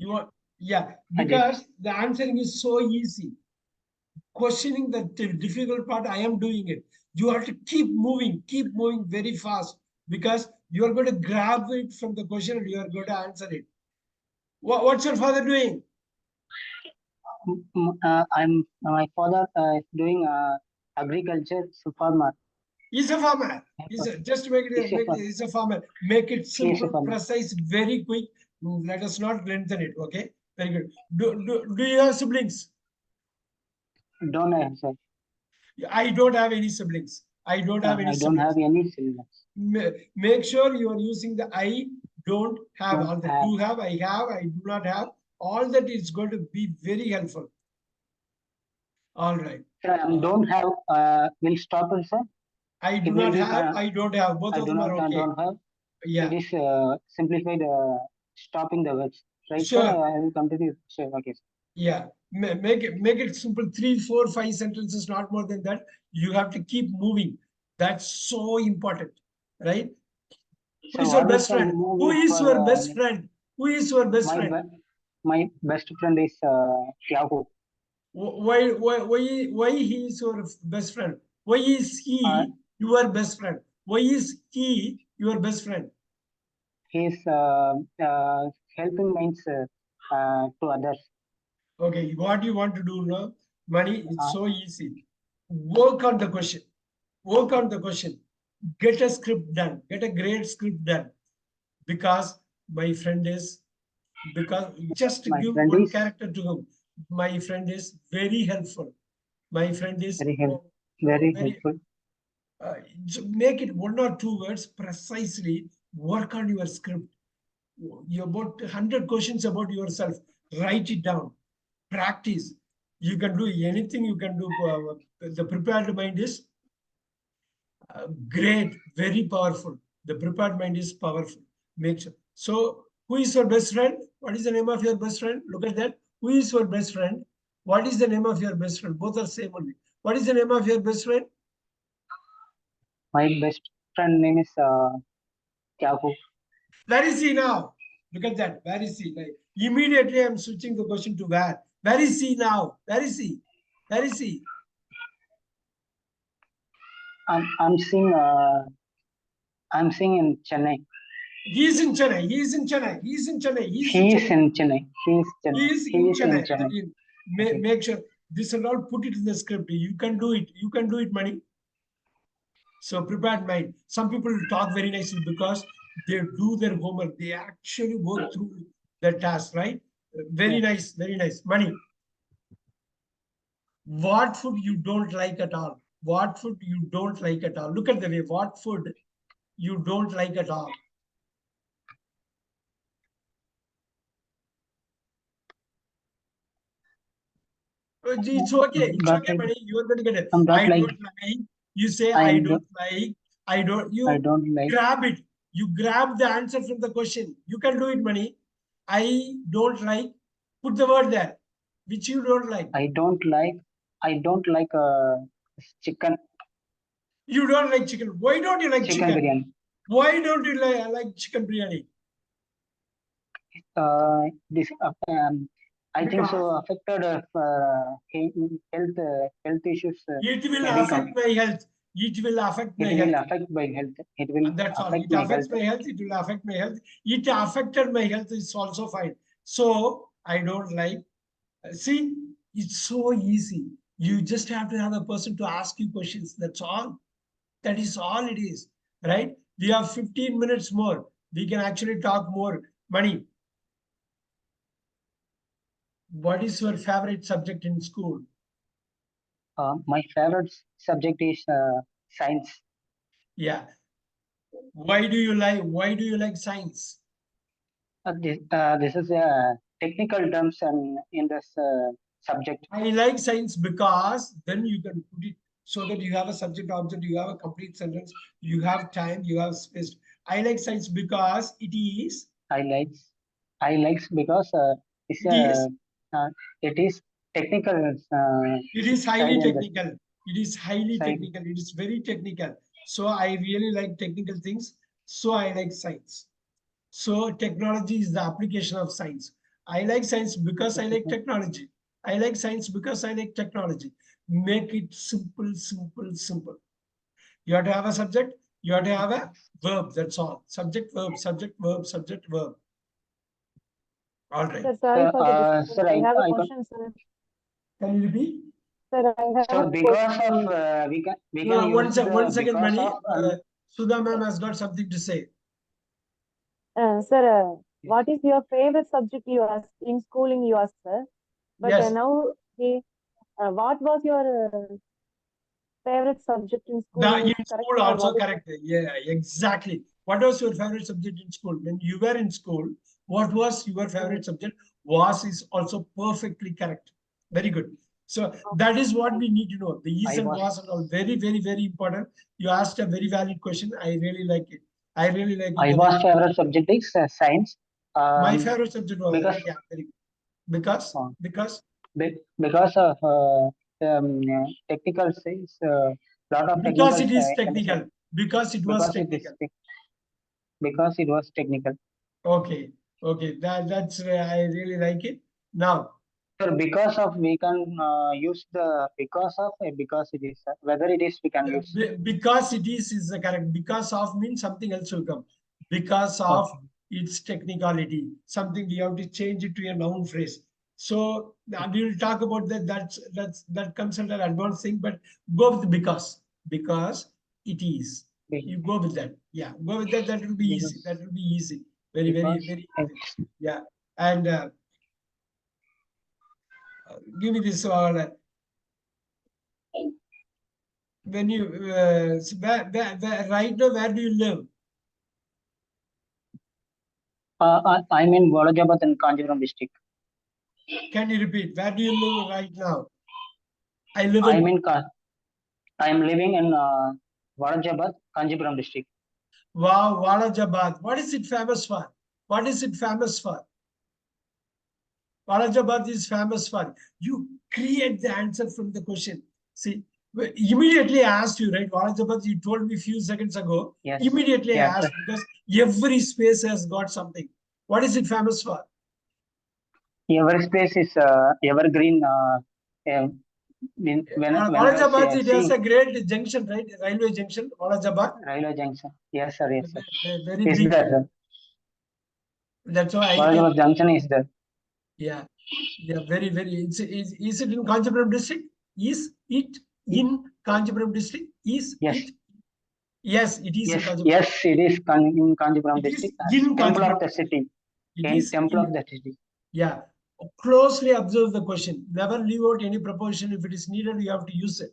You are, yeah, I did. because the answering is so easy. Questioning the difficult part, I am doing it. You have to keep moving very fast because you are going to grab it from the question and you are going to answer it. What's your father doing? My father is doing agriculture, so farmer. He's a farmer. Just make He's a farmer. he's a farmer. Make it He is a simple, farmer. precise, very quick. Let us not lengthen it. Okay, very good. Do you have siblings? Don't have, sir. I don't have any siblings. I don't have any I don't siblings. have any siblings. Make sure you are using the I don't have. Don't All the have. do have, I do not have. All that is going to be very helpful. All right. Sir, don't have. Will stop it, sir. I do It will not be, have. I don't have. Both I of do them not. are okay. Don't have. Yeah. It is simplified. Stopping the words. Right, Sure. sir. I will continue. Sure. Okay. Sir. Yeah. Make it simple. 3, 4, 5 sentences, not more than that. You have to keep moving. That's so important, right? Who is your what is best the friend? Who movie is for, your best friend? Who is your best friend? my best friend is Yahoo. Why he is your best friend? Why is he your best friend? Why is he your best friend? He is helping minds to others. Okay, what you want to do now, Money, it's so easy. Work on the question. Work on the question. Get a script done. Get a great script done. Because my friend is, just My give friend one is character to him. My friend is very helpful. My friend is very helpful. Make it 1 or 2 words precisely. Work on your script. You about 100 questions about yourself. Write it down. Practice. You can do anything. You can do. The prepared mind is great, very powerful. The prepared mind is powerful. Make sure. So, who is your best friend? What is the name of your best friend? Look at that. Who is your best friend? What is the name of your best friend? Both are same only. What is the name of your best friend? My best friend name is Yahoo. Where is he now? Look at that. Where is he? Like, immediately I'm switching the question to where. Where is he now? Where is he? Where is he? I'm seeing in Chennai. He is in Chennai. He is in Chennai. He is in Chennai. He is He in is Chennai. in Chennai. He is He is He in is in Chennai. Chennai. Okay. Make sure this and all, put it in the script. You can do it. You can do it, Money. So prepared mind. Some people talk very nicely because they do their homework. They actually work through the task, right? Very nice. Very nice. Money. What food you don't like at all? What food you don't like at all? Look at the way. What food you don't like at all? It's okay. It's But okay, buddy. You are going to get it. I'm not I like. don't like. You say I I don't- don't like. I don't. You I don't like. grab it. You grab the answer from the question. You can do it, Money. I don't like. Put the word there, which you don't like. I don't like. I don't like chicken. You don't like chicken. Why don't you like Chicken chicken? biryani. Why don't you like chicken biryani? This I think so affected health issues. It will very affect my health. It will affect my It will health. affect my health. It will That's all. affect It my affects health. my health. It will affect my health. It affected my health is also fine. So I don't like. See, it's so easy. You just have to have a person to ask you questions. That's all. That is all it is. Right? We have 15 minutes more. We can actually talk more. Money. What is your favorite subject in school? My favorite subject is science. Yeah. Why do you like science? This is technical terms and in this subject. I like science because then you can put it so that you have a subject object, you have a complete sentence, you have time, you have space. I like science because I likes because it's it is it is technical it is side highly in the technical. It is highly side. technical. It is very technical. So I really like technical things. So I like science. So technology is the application of science. I like science because I like technology. I like science because I like technology. Make it simple, simple, simple. You have to have a subject, you have to have a verb, that's all. Subject, verb, subject, verb, subject, verb. All right. Sir, sorry for the disturbance. Sir, I have a I question, sir. Can you repeat? Sir, I have so a because question. of we can No, use one the second, because Mani. of Sudha ma'am has got something to say. Sir, what is your favorite subject you asked in schooling? You asked, sir. But Yes. now, what was your favorite subject in school? In Correct, school sir? also What is correct. Yeah, exactly. What was your favorite subject in school? When you were in school, what was your favorite subject? Was is also perfectly correct. Very good. So that is what we need to know. The is I and was- was and all very, very, very important. You asked a very valid question. I really like it. I really like it. I was favorite subject is science. My favorite subject was because- yeah, very good. Because Because of technical things, lot of because it technical is technical. Because it was technical. Because it was technical. Okay, okay. That's I really like it. Now, So because of we can use the because of because it is whether it is we can use. because it is the correct. Because of means something else will come. Because of its technicality, something you have to change it to a noun phrase. So we will talk about that. That comes under advanced thing. But go with because it is. You go with that. Yeah, go with that. That will be easy. That will be easy. Very, very, very easy. Yeah. And give me this one. When you right now, where do you live? I'm in Vadajabat in Kanjipuram district. Can you repeat? Where do you live right now? I live I'm in. I'm living in Vadajabat, Kanjipuram district. Wow, Walajabad. What is it famous for? What is it famous for? Walajabad is famous for. You create the answer from the question. See, immediately I asked you, right? Walajabad, you told me a few seconds ago. Yes. Immediately Yes, I asked because every space has got something. What is it famous for? Every space is evergreen. When Walajabad, it has a great junction, right? Railway junction, Walajabad. Railway junction. Yes, sir. Yes, sir. Very Is big. there, sir? That's why I Vadajabat junction is there. yeah, very, very. Is it in Kanchipuram district? Is it in Kanchipuram district? Is Yes. it? Yes, it is in Yes, Kanchipuram. yes, it is in Kanjipuram It is district. in Temple Kanchipuram. of the city. It is Temple in- of the city. Yeah. Closely observe the question. Never leave out any proposition. If it is needed, you have to use it.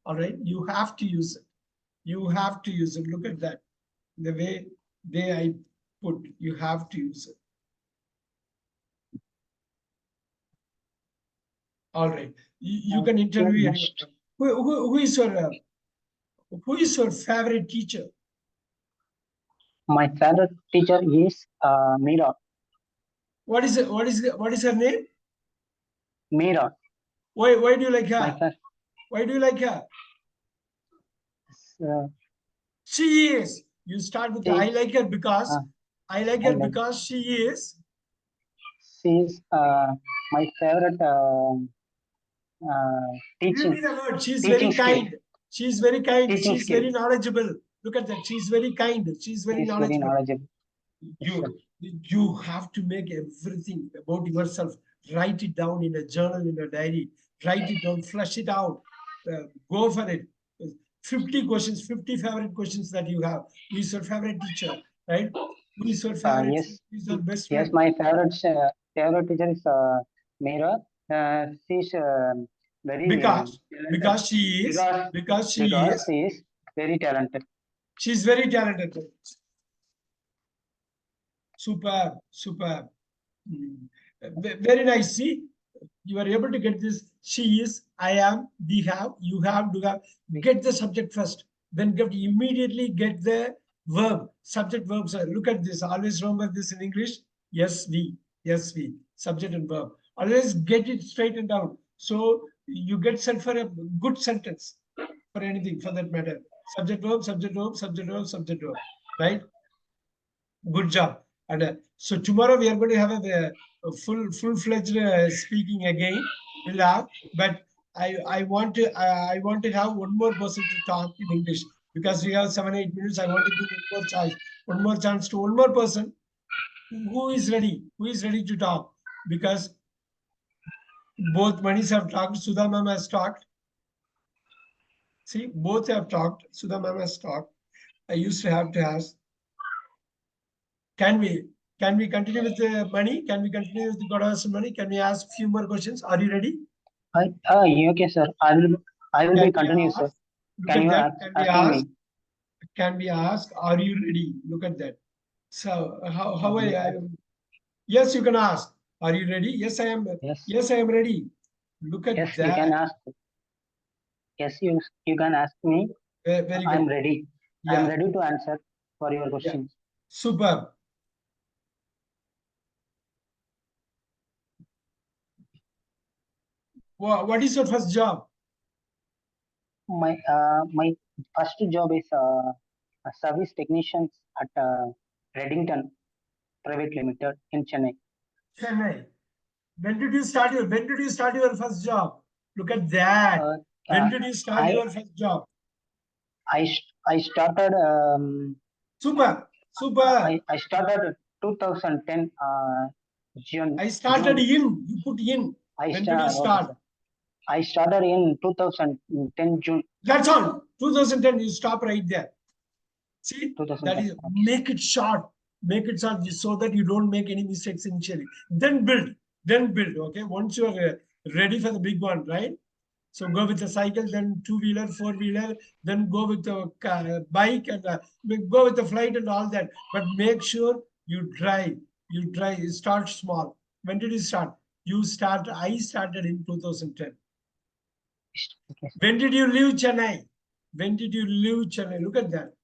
All right. You have to use it. You have to use it. Look at that. The way I put, you have to use it. All right. You can interview anyone. Who is your favorite teacher? My favorite teacher is Meera. What is her name? Meera. Why do you like My her? Why do you like her? uh, She is. You start with I like her because I like her I like- because she is. she is my favorite Give teaching. me the word. She's teaching very skill. kind. She's very kind. Teaching She's skill. very knowledgeable. Look at that. She's very kind. She's very She is very knowledgeable. knowledgeable. Yes, sir. You have to make everything about yourself. Write it down in a journal, in a diary. Write it down, flush it out. Go for it. 50 questions, 50 favorite questions that you have. Who is your favorite teacher, right? Who is your favorite? Yes. Who is your best Yes, friend? my favorite teacher is Mira, she's very Because talented. she is Because she is she is very talented. she's very talented. Superb, superb. Very nice. See, you are able to get this. She is, I am, we have, you have, do have. Get the subject first. Then immediately get the verb. Subject verbs. Look at this. Always remember this in English. Yes, we. Yes, we. Subject and verb. Always get it straightened down. So you get set for a good sentence for anything for that matter. Subject verb, subject verb, subject verb, subject verb. Right? Good job. And so tomorrow we are going to have a full-fledged speaking again. We'll have, but I want to have one more person to talk in English because we have 7-8 minutes. I want to give one more chance to one more person who is ready to talk, because both Manis have talked, Sudha ma'am has talked. See, both have talked. Sudha ma'am has talked. I used to have to ask. Can we continue with the money? Can we continue with the Goda's money? Can we ask a few more questions? Are you ready? Okay, sir. I will be continue, sir. Can you ask me? Can we ask? Are you ready? Look at that. So how I yes, you can ask. Are you ready? Yes, I am. Yes, I am ready. Look at Yes, that. you can ask. Yes, you can ask me. Very good. I'm ready. Yeah. I'm ready to answer for your questions. Superb. What is your first job? My first job is a service technician at Reddington Private Limited in Chennai. Chennai. When did you start your first job? Look at that. When did you start your first job? I started Super. I started 2010 June. I started June. You put in. When did you start? Okay, I started in 2010 June. That's all. 2010. You stop right there. See, 2010. that is, make it short. Make it short so that you don't make any mistakes initially. Then build. Okay. Once you are ready for the big one, right? So go with a cycle, then two-wheeler, four-wheeler, then go with a bike, and go with the flight and all that. But make sure you try. Start small. When did you start? I started in 2010. Okay. When did you leave Chennai? Look at that.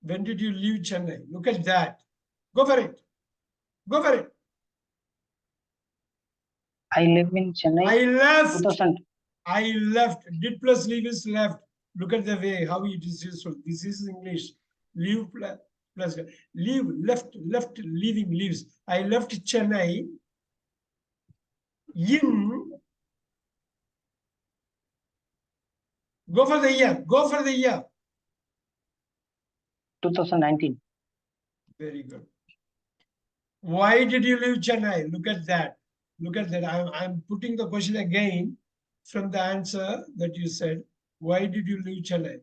When did you leave Chennai? Look at that. Go for it. I live in Chennai. I left. Did plus leave is left. Look at the way how it is useful. This is English. Leave plus leave, left, leaving, leaves. I left Chennai in. Go for the year. 2019. Very good. Why did you leave Chennai? Look at that. I'm putting the question again from the answer that you said. Why did you leave Chennai?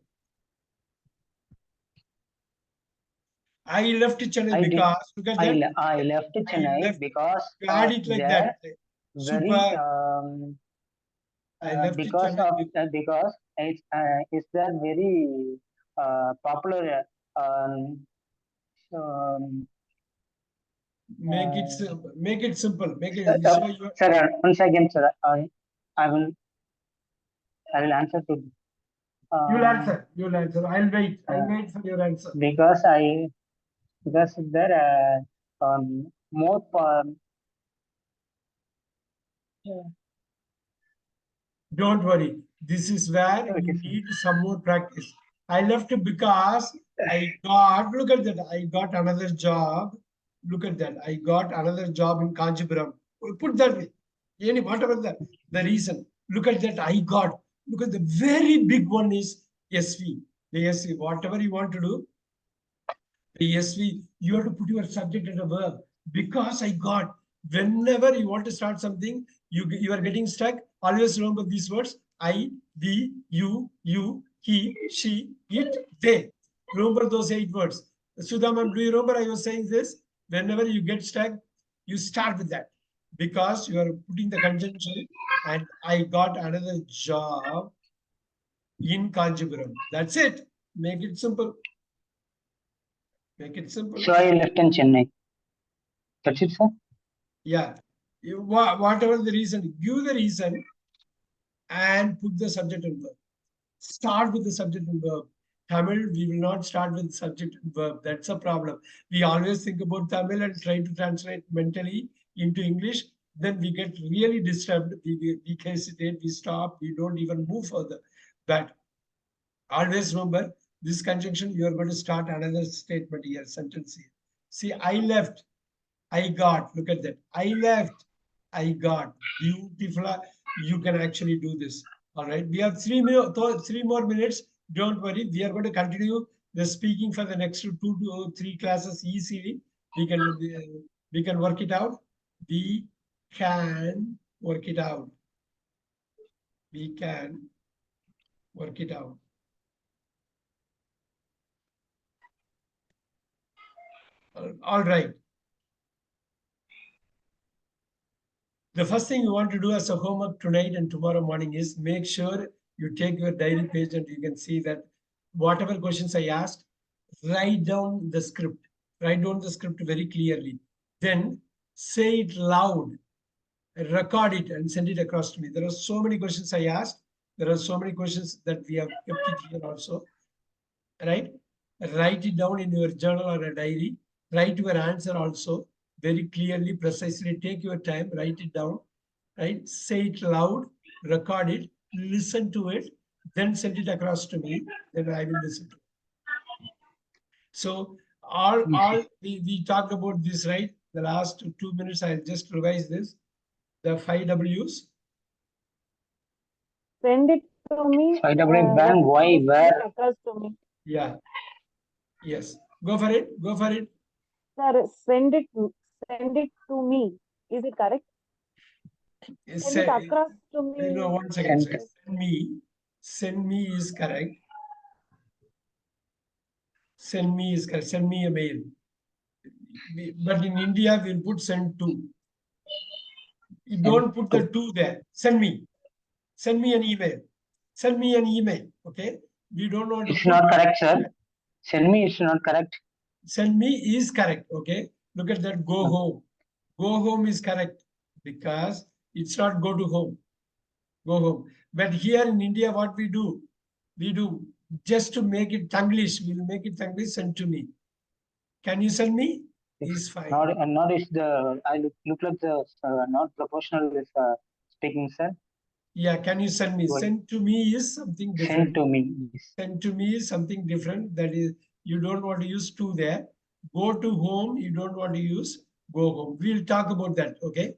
I left Chennai because look at that. I left Chennai because add it like that. Very I left because Chennai because it's that very popular make it simple. Sir, once again, sir, I will answer to. You'll answer. I'll wait for your answer. Because there more. Don't worry. This is where you need some more practice. I left because look at that. I got another job. Look at that. I got another job in Kanchipuram. Put that way. Whatever the reason. Look at that. Look at the very big one is SV. The SV. Whatever you want to do, the SV, you have to put your subject and a verb. Because I got. Whenever you want to start something, you are getting stuck. Always remember these words. I, we, you, he, she, it, they. Remember those 8 words. Sudha ma'am, do you remember I was saying this? Whenever you get stuck, you start with that because you are putting the conjunction and I got another job in Kanchipuram. That's it. Make it simple. Make it simple. So I left in Chennai. That's it, sir. Yeah. Whatever the reason, give the reason and put the subject and verb. Start with the subject and verb. Tamil, we will not start with subject and verb. That's a problem. We always think about Tamil and try to translate mentally into English. Then we get really disturbed. We hesitate, we stop, we don't even move further. But always remember this conjunction, you are going to start another statement here, sentence here. See, I left, I got. Look at that. I left, I got. Beautiful. You can actually do this. All right. We have 3 more minutes. Don't worry. We are going to continue the speaking for the next 2 to 3 classes easily. We can work it out. We can work it out. We can work it out. All right. The first thing you want to do as a homework tonight and tomorrow morning is make sure you take your diary page and you can see that whatever questions I asked, write down the script. Write down the script very clearly. Then say it loud, record it and send it across to me. There are so many questions I asked. There are so many questions that we have kept it here also. Right? Write it down in your journal or a diary. Write your answer also very clearly, precisely. Take your time, write it down, right? Say it loud, record it, listen to it, then send it across to me. Then I will listen to it. So we talked about this, right? The last 2 minutes, I'll just revise this. The 5 W's. Send it to me. 5 W, when, why, where. Across to me. Yeah. Yes. Go for it. Go for it. Sir, send it to me. Is it correct? Send it across to me. No, 1 second. Send me is correct. Send me is correct. Send me a mail. But in India, we'll put send to. You don't put the to there. Send me. Send me an email. Send me an email. Okay. We don't want to. It's not correct, sir. Send me is not correct. Send me is correct. Okay. Look at that. Go home. Go home is correct because it's not go to home. Go home. But here in India, what we do just to make it Tanglish, we'll make it Tanglish, send to me. Can you send me? Is fine. Not is the, I look like the not proportional with speaking, sir. Yeah, can you send me? What? Send to me is something different. Send to me. Send to me is something different. That is, you don't want to use to there. Go to home, you don't want to use go home. We'll talk about that, okay?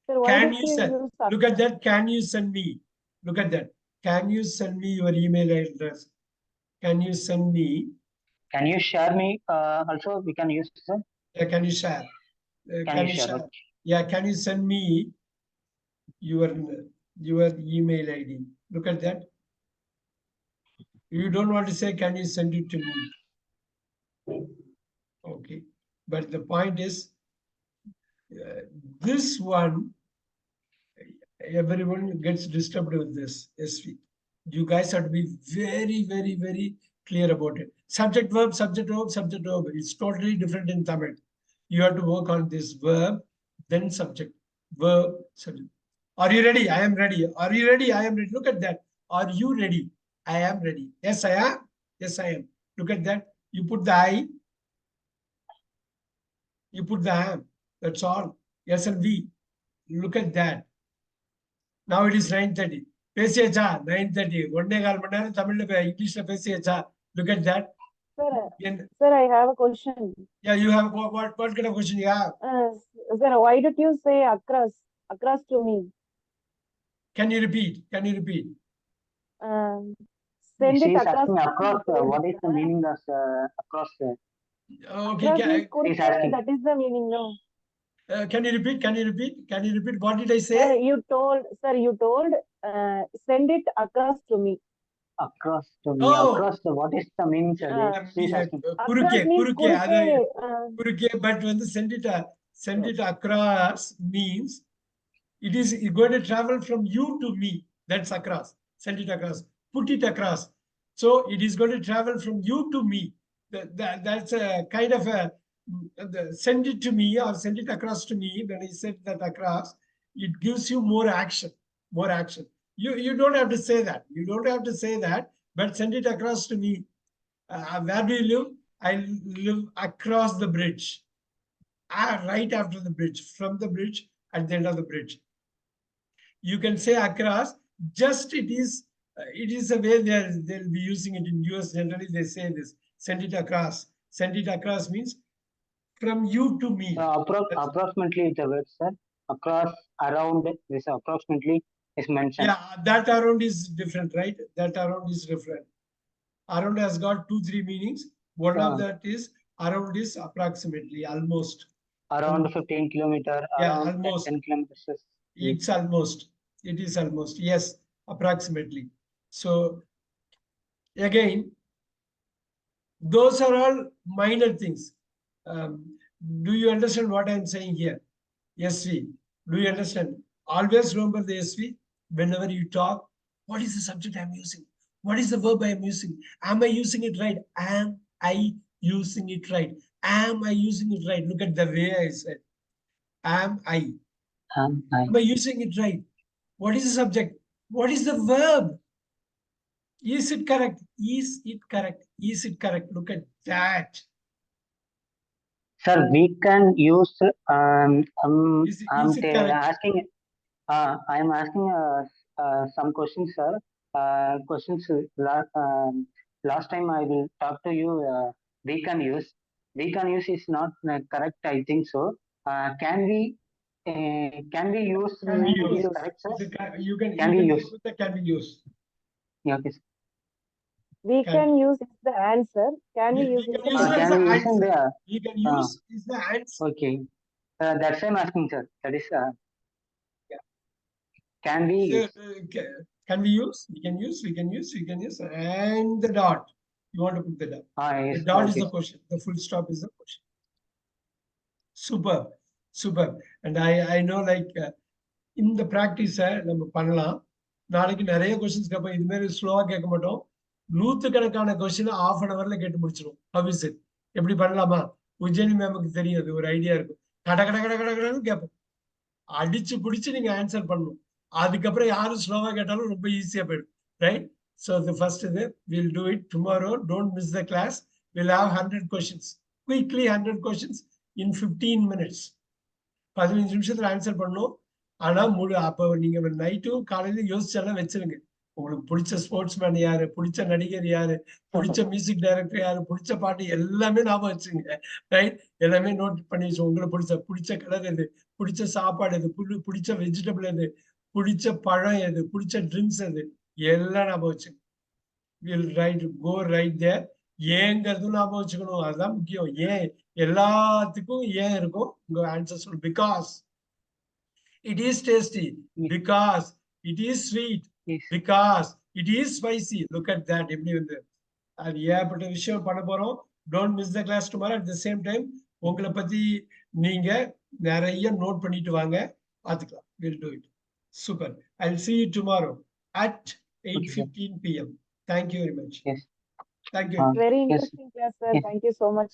Sir, Can you send? Look at that. Can you send me? Look at that. Can you send me your email address? Can you send me? Can you share me? Also, we can use, sir. Can you share? Can you share? Okay. Yeah, can you send me your email ID? Look at that. You don't want to say, can you send it to me? Okay. But the point is, this one, everyone gets disturbed with this SV. You guys have to be very, very, very clear about it. Subject, verb, subject, verb, subject, verb. It's totally different in Tamil. You have to work on this verb, then subject, verb, subject. Are you ready? I am ready. Are you ready? I am ready. Look at that. Are you ready? I am ready. Yes, I am. Yes, I am. Look at that. You put the I. You put the am. That's all. Yes and V. Look at that. Now it is 9:30. Pesiyachá 9:30. 1.25 மணி நேரம் தமிழ்ல இங்கிலீஷ்ல பேசியாச்சா? Look at that. Sir, I have a question. Yeah, you have what kind of question you have? Sir, why did you say across to me? Can you repeat? Can you repeat? Send She it is across. asking across. What is the meaning of across? Okay. He's asking. That is the meaning, no? Can you repeat? Can you repeat? Can you repeat? What did I say? Sir, you told. Send it across to me. Across to me. Oh. Across the, what is the meaning, sir? Please ask me. குறுக்கே Across means குறுக்கே அது குறுக்கே, குறுக்கே but வந்து send it across means it is going to travel from you to me. That's across. Send it across. Put it across. So it is going to travel from you to me. That's a kind of a send it to me or send it across to me. When I said that across, it gives you more action. More action. You don't have to say that. You don't have to say that, but send it across to me. Where do you live? I live across the bridge. Right after the bridge, from the bridge, at the end of the bridge. You can say across, just it is a way they'll be using it in US. Generally, they say this, send it across. Send it across means from you to me. Approximately the word, sir. Across, around, this approximately is mentioned. Yeah, that around is different, right? That around is different. Around has got 2-3 meanings. One of that is around is approximately, almost. Around 15 kilometer, Yeah, around almost. 10 kilometers. It's almost. It is almost. Yes, approximately. So again, those are all minor things. Do you understand what I'm saying here? SV. Do you understand? Always remember the SV. Whenever you talk, what is the subject I'm using? What is the verb I'm using? Am I using it right? Am I using it right? Am I using it right? Look at the way I said. Am I? Am I using it right? What is the subject? What is the verb? Is it correct? Is it correct? Is it correct? Look at that. Sir, we can use, Is it correct? asking, I am asking some questions, sir. Questions, last time I will talk to you, we can use. We can use is not correct, I think so. Can we use? Can be used. Is correct, sir? You can use? put the can be used. Yeah, okay. we can use is the answer. Can we use is the use Can as we the use in answer. the, You can use is the answer. okay. That's why I'm asking, sir. That is, Yeah. can we use? Can we use? We can use. We can use. We can use. And the dot. You want to put the dot. Yes, The dot is okay. the question. The full stop is the question. Superb. Superb. And I know like இந்த ப்ராக்டிஸை நம்ம பண்ணலாம். நாளைக்கு நிறைய கொஸ்டின்ஸ்க்கு அப்போ இது மாதிரி ஸ்லோவா கேட்க மாட்டோம். நூற்றுக்கணக்கான கொஸ்டின் ½ an hourல கேட்டு முடிச்சிடும். How is it? எப்படி பண்ணலாமா? உஜ்ஜயினி மேமுக்கு தெரியும், அது ஒரு ஐடியா இருக்கும். கட கட கட கட கடன்னு கேட்போம். அடிச்சு பிடிச்சு நீங்க ஆன்சர் பண்ணணும். அதுக்கப்புறம் யாரும் ஸ்லோவா கேட்டாலும் ரொம்ப ஈஸியா போயிடும். ரைட்? So the first இது we'll do it tomorrow. Don't miss the class. We'll have 100 questions. Quickly 100 questions in 15 minutes. 15 நிமிஷத்துல ஆன்சர் பண்ணணும். ஆனா அப்ப நீங்க நைட்டும் காலையில யோசிச்சாலும் வச்சிருங்க. உங்களுக்கு பிடிச்ச ஸ்போர்ட்ஸ்மேன் யாரு, பிடிச்ச நடிகர் யாரு, பிடிச்ச மியூசிக் டைரக்டர் யாரு, பிடிச்ச பாட்டு எல்லாமே ஞாபகம் வச்சுங்க. ரைட்? எல்லாமே நோட் பண்ணி வச்சு உங்களுக்கு பிடிச்ச கலர் எது, பிடிச்ச சாப்பாடு எது, பிடிச்ச வெஜிடபிள் எது, பிடிச்ச பழம் எது, பிடிச்ச ட்ரிங்க்ஸ் எது, எல்லாம் ஞாபகம் வச்சுங்க. Will write, go right there. ஏங்கிறதும் ஞாபகம் வச்சுக்கணும். அதுதான் முக்கியம். ஏன் எல்லாத்துக்கும் ஏன் இருக்கும் உங்க ஆன்சர் சொல்லணும். Because it is tasty, because it is sweet, because it is spicy. Look at that. எப்படி வந்து அது ஏற்பட்ட விஷயம் பண்ண போறோம். Don't miss the class tomorrow. At the same time உங்களை பத்தி நீங்க நிறைய நோட் பண்ணிட்டு வாங்க. பார்த்துக்கலாம். We'll do it. Super. I'll see you tomorrow at 8:15 p.m. Thank you very much. Yes. Thank you. very interesting class, sir. Thank you so much.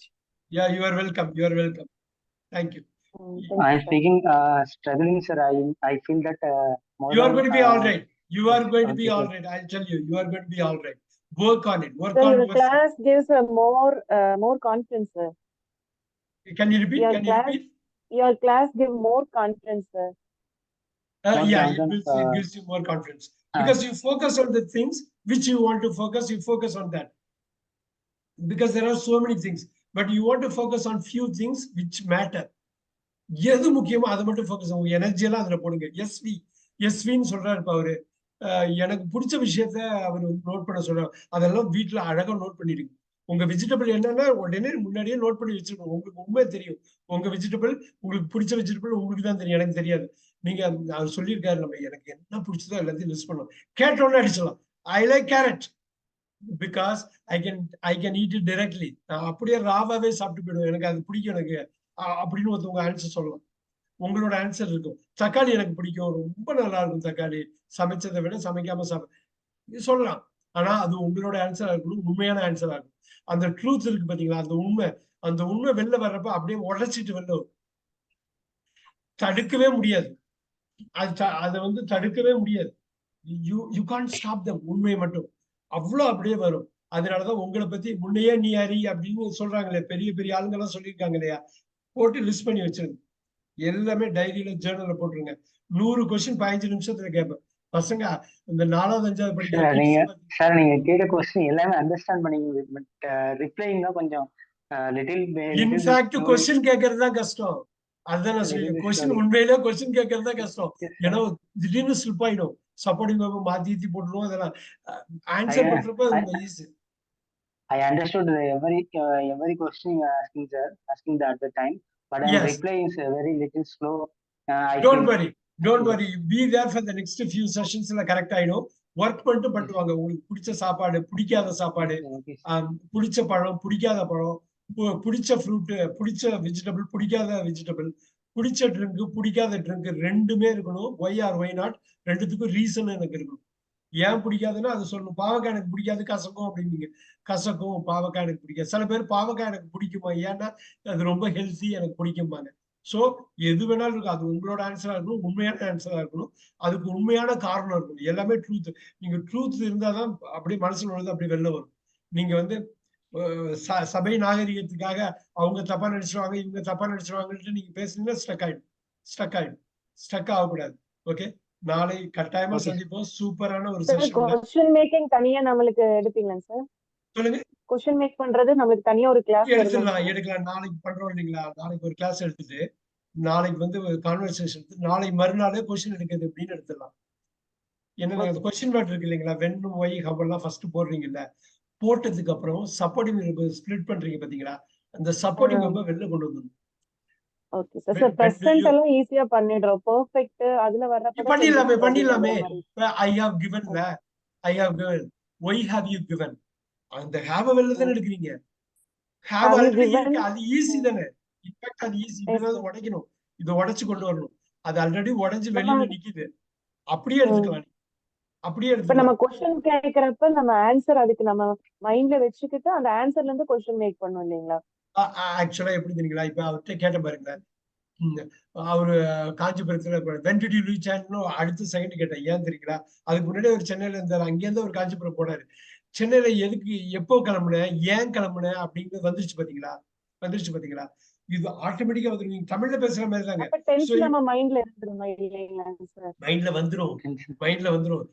Yeah, you are welcome. You are welcome. Thank you. Thank I'm you, sir. speaking, struggling, sir. I feel that more You are than, going to be all right. You are going to be okay, all sir. right. I'll tell you. You are going to be all right. Work on it. Work Sir, on your yourself. class gives a more confidence, sir. Can you repeat? Your Can you class, repeat? your class give more confidence, sir. More Yeah, confidence, it gives you more confidence. Because you focus on the things which you want to focus, you focus on that. Because there are so many things. But you want to focus on few things which matter. எது முக்கியமோ அதை மட்டும் focus. உங்க energy எல்லாம் அதுல போடுங்க. எஸ்வின்னு சொல்றாரு அவரு. எனக்கு பிடிச்ச விஷயத்த அவர் நோட் பண்ண சொல்றாரு. அதெல்லாம் வீட்டுல அழகா நோட் பண்ணிடுங்க. உங்க வெஜிடபிள் என்னன்னா உடனே முன்னாடியே நோட் பண்ணி வச்சிருக்கணும். உங்களுக்கு உண்மை தெரியும். உங்க வெஜிடபிள், உங்களுக்கு பிடிச்ச வெஜிடபிள் உங்களுக்கு தான் தெரியும், எனக்கு தெரியாது. நீங்க அவர் சொல்லியிருக்காரு, நம்ம எனக்கு என்ன பிடிச்சதோ எல்லாத்தையும் லிஸ்ட் பண்ணலாம். கேட்டோன்னு அடிச்சலாம். I like carrot. Because I can eat it directly. நான் அப்படியே ராவாவே சாப்பிட்டு போயிடுவேன், எனக்கு அது பிடிக்கும் எனக்கு அப்படின்னு ஒருத்தவங்க ஆன்சர் சொல்லலாம். உங்களோட ஆன்சர் இருக்கும், தக்காளி எனக்கு பிடிக்கும், ரொம்ப நல்லா இருக்கும் தக்காளி, சமைச்சதை விட சமைக்காம சாப்பிட சொல்லலாம். ஆனா அது உங்களோட ஆன்சரா இருக்கணும், உண்மையான ஆன்சரா இருக்கும். அந்த ட்ரூத் இருக்கு பாத்தீங்களா, அந்த உண்மை வெளில வர்றப்ப அப்படியே உடைச்சிட்டு வெளில வரும். தடுக்கவே முடியாது, அதை வந்து தடுக்கவே முடியாது. யூ கான்ட் ஸ்டாப் தம். உண்மையை மட்டும் அவ்வளவு அப்படியே வரும். அதனாலதான் உங்களை பத்தி முன்னையே நீ அறி அப்படின்னு சொல்றாங்களே, பெரிய பெரிய ஆளுங்க எல்லாம் சொல்லியிருக்காங்க இல்லையா, போட்டு லிஸ்ட் பண்ணி வச்சிருங்க. எல்லாமே டைரியில ஜேர்னல்ல போட்டுருங்க. 100 கொஸ்டின் 15 நிமிஷத்துல கேட்பேன். பசங்க இந்த 4வது 5வது படிக்கிற சார் நீங்க கேட்ட கொஸ்டின் எல்லாமே அண்டர்ஸ்டாண்ட் பண்ணீங்க, பட் ரிப்ளைங்க கொஞ்சம் லிட்டில் இன்ஃபேக்ட் கொஸ்டின் கேட்கறது தான் கஷ்டம். அதுதான் நான் சொல்லிருக்கேன், கொஸ்டின் உண்மையிலே கொஸ்டின் கேட்கறது தான் கஷ்டம். ஏன்னா திடீர்னு ஸ்லிப் ஆயிடும், சப்போர்ட்டிங் மாத்தி போட்டுருவோம், அதெல்லாம் ஆன்சர் பண்றப்ப easy. I understood every question you are asking, sir, asking that at the time, but Yes. reply is very little slow. Don't worry, be there for the next few sessions. Correct ஆயிடும். Work பண்ணிட்டு பண்ணுவாங்க. உங்களுக்கு பிடிச்ச சாப்பாடு, பிடிக்காத சாப்பாடு, பிடிச்ச பழம், பிடிக்காத பழம், பிடிச்ச ஃப்ரூட், பிடிச்ச வெஜிடபிள், பிடிக்காத வெஜிடபிள், பிடிச்ச ட்ரிங்க், பிடிக்காத ட்ரிங்க், ரெண்டுமே இருக்கணும். ஒய் ஆர் ஒய் நாட், ரெண்டுத்துக்கும் ரீசன் எனக்கு இருக்கணும். ஏன் பிடிக்காதுன்னா அது சொல்லணும். பாவக்காய் எனக்கு பிடிக்காது, கசக்கும் அப்படின்னீங்க, கசக்கும், பாவக்காய் எனக்கு பிடிக்காது. சில பேர் பாவக்காய் எனக்கு பிடிக்குமா, ஏன்னா அது ரொம்ப ஹெல்த்தி, எனக்கு பிடிக்கும்பாங்க. சோ எது வேணாலும் இருக்கும், அது உங்களோட ஆன்சரா இருக்கணும், உண்மையான ஆன்சரா இருக்கணும், அதுக்கு உண்மையான காரணம் இருக்கணும். எல்லாமே ட்ரூத். நீங்க ட்ரூத் இருந்தாதான் அப்படியே மனசுல உள்ளது அப்படி வெளில வரும். நீங்க வந்து சபை நாகரிகத்துக்காக அவங்க தப்பா நடிச்சிருவாங்க, இவங்க தப்பா நடிச்சிருவாங்கன்ட்டு நீங்க பேசுனீங்கன்னா ஸ்டக் ஆகக்கூடாது. ஓகே, நாளை கட்டாயமா சந்திப்போம். சூப்பரான ஒரு செஷன். क्वेश्चन மேக்கிங் தனியா நமக்கு எடுப்பீங்களா சார்? சொல்லுங்க. क्वेश्चन மேக் பண்றது நமக்கு தனியா ஒரு கிளாஸ் எடுக்கலாம். நாளைக்கு பண்றோம் இல்லீங்களா, நாளைக்கு ஒரு கிளாஸ் எடுத்துட்டு நாளைக்கு வந்து கான்வர்சேஷன், நாளை மறுநாளே क्वेश्चन எடுக்கிறது எப்படின்னு எடுத்துடலாம். என்ன क्वेश्चन வேர்ட் இருக்கு இல்லீங்களா, when, why, how எல்லாம் ஃபர்ஸ்ட் போடுறீங்கல்ல, போட்டதுக்கு அப்புறம் சப்போர்ட்டிங் ஸ்ப்ளிட் பண்றீங்க பாத்தீங்களா, அந்த சப்போர்ட்டிங் வெர்பை வெளில கொண்டு வந்துடணும். ஓகே சார், பிரசன்ட் எல்லாம் ஈஸியா பண்ணிடுறோம். பெர்ஃபெக்ட் அதுல வரப்ப பண்ணிடலாமே. I have given, why have you given, அந்த have வெளில தான எடுக்கிறீங்க. have ஆல்ரெடி இருக்கு, அது ஈஸி தானே. இன்ஃபேக்ட் அது ஈஸி. இதனால உடைக்கணும், இத உடைச்சு கொண்டு வரணும். அது ஆல்ரெடி உடைஞ்சு வெளியில நிக்குது, அப்படியே எடுத்துக்கலாம். அப்படியே இப்ப நம்ம क्वेश्चन கேக்குறப்ப நம்ம ஆன்சர் அதுக்கு நம்ம மைண்ட்ல வெச்சிக்கிட்டு அந்த ஆன்சர்ல இருந்து क्वेश्चन மேக் பண்ணனும் இல்லீங்களா? ஆக்சுவலா எப்படி தெரியுங்களா, இப்ப அவர்கிட்ட கேட்ட பாருங்க, அவரு காஞ்சிபுரத்துல when did you reach and அடுத்த செகண்ட் கேட்டேன். ஏன் தெரியுங்களா, அதுக்கு முன்னாடி ஒரு சென்னையில இருந்தாரு, அங்கேருந்து ஒரு காஞ்சிபுரம் போனாரு. சென்னையில எதுக்கு, எப்போ கிளம்புனேன், ஏன் கிளம்புனேன் அப்படிங்கிறது வந்துருச்சு பாத்தீங்களா. இது ஆட்டோமேட்டிக்கா வந்துரும். தமிழ்ல பேசுற மாதிரி தாங்க. மைண்ட்ல வந்துரும்.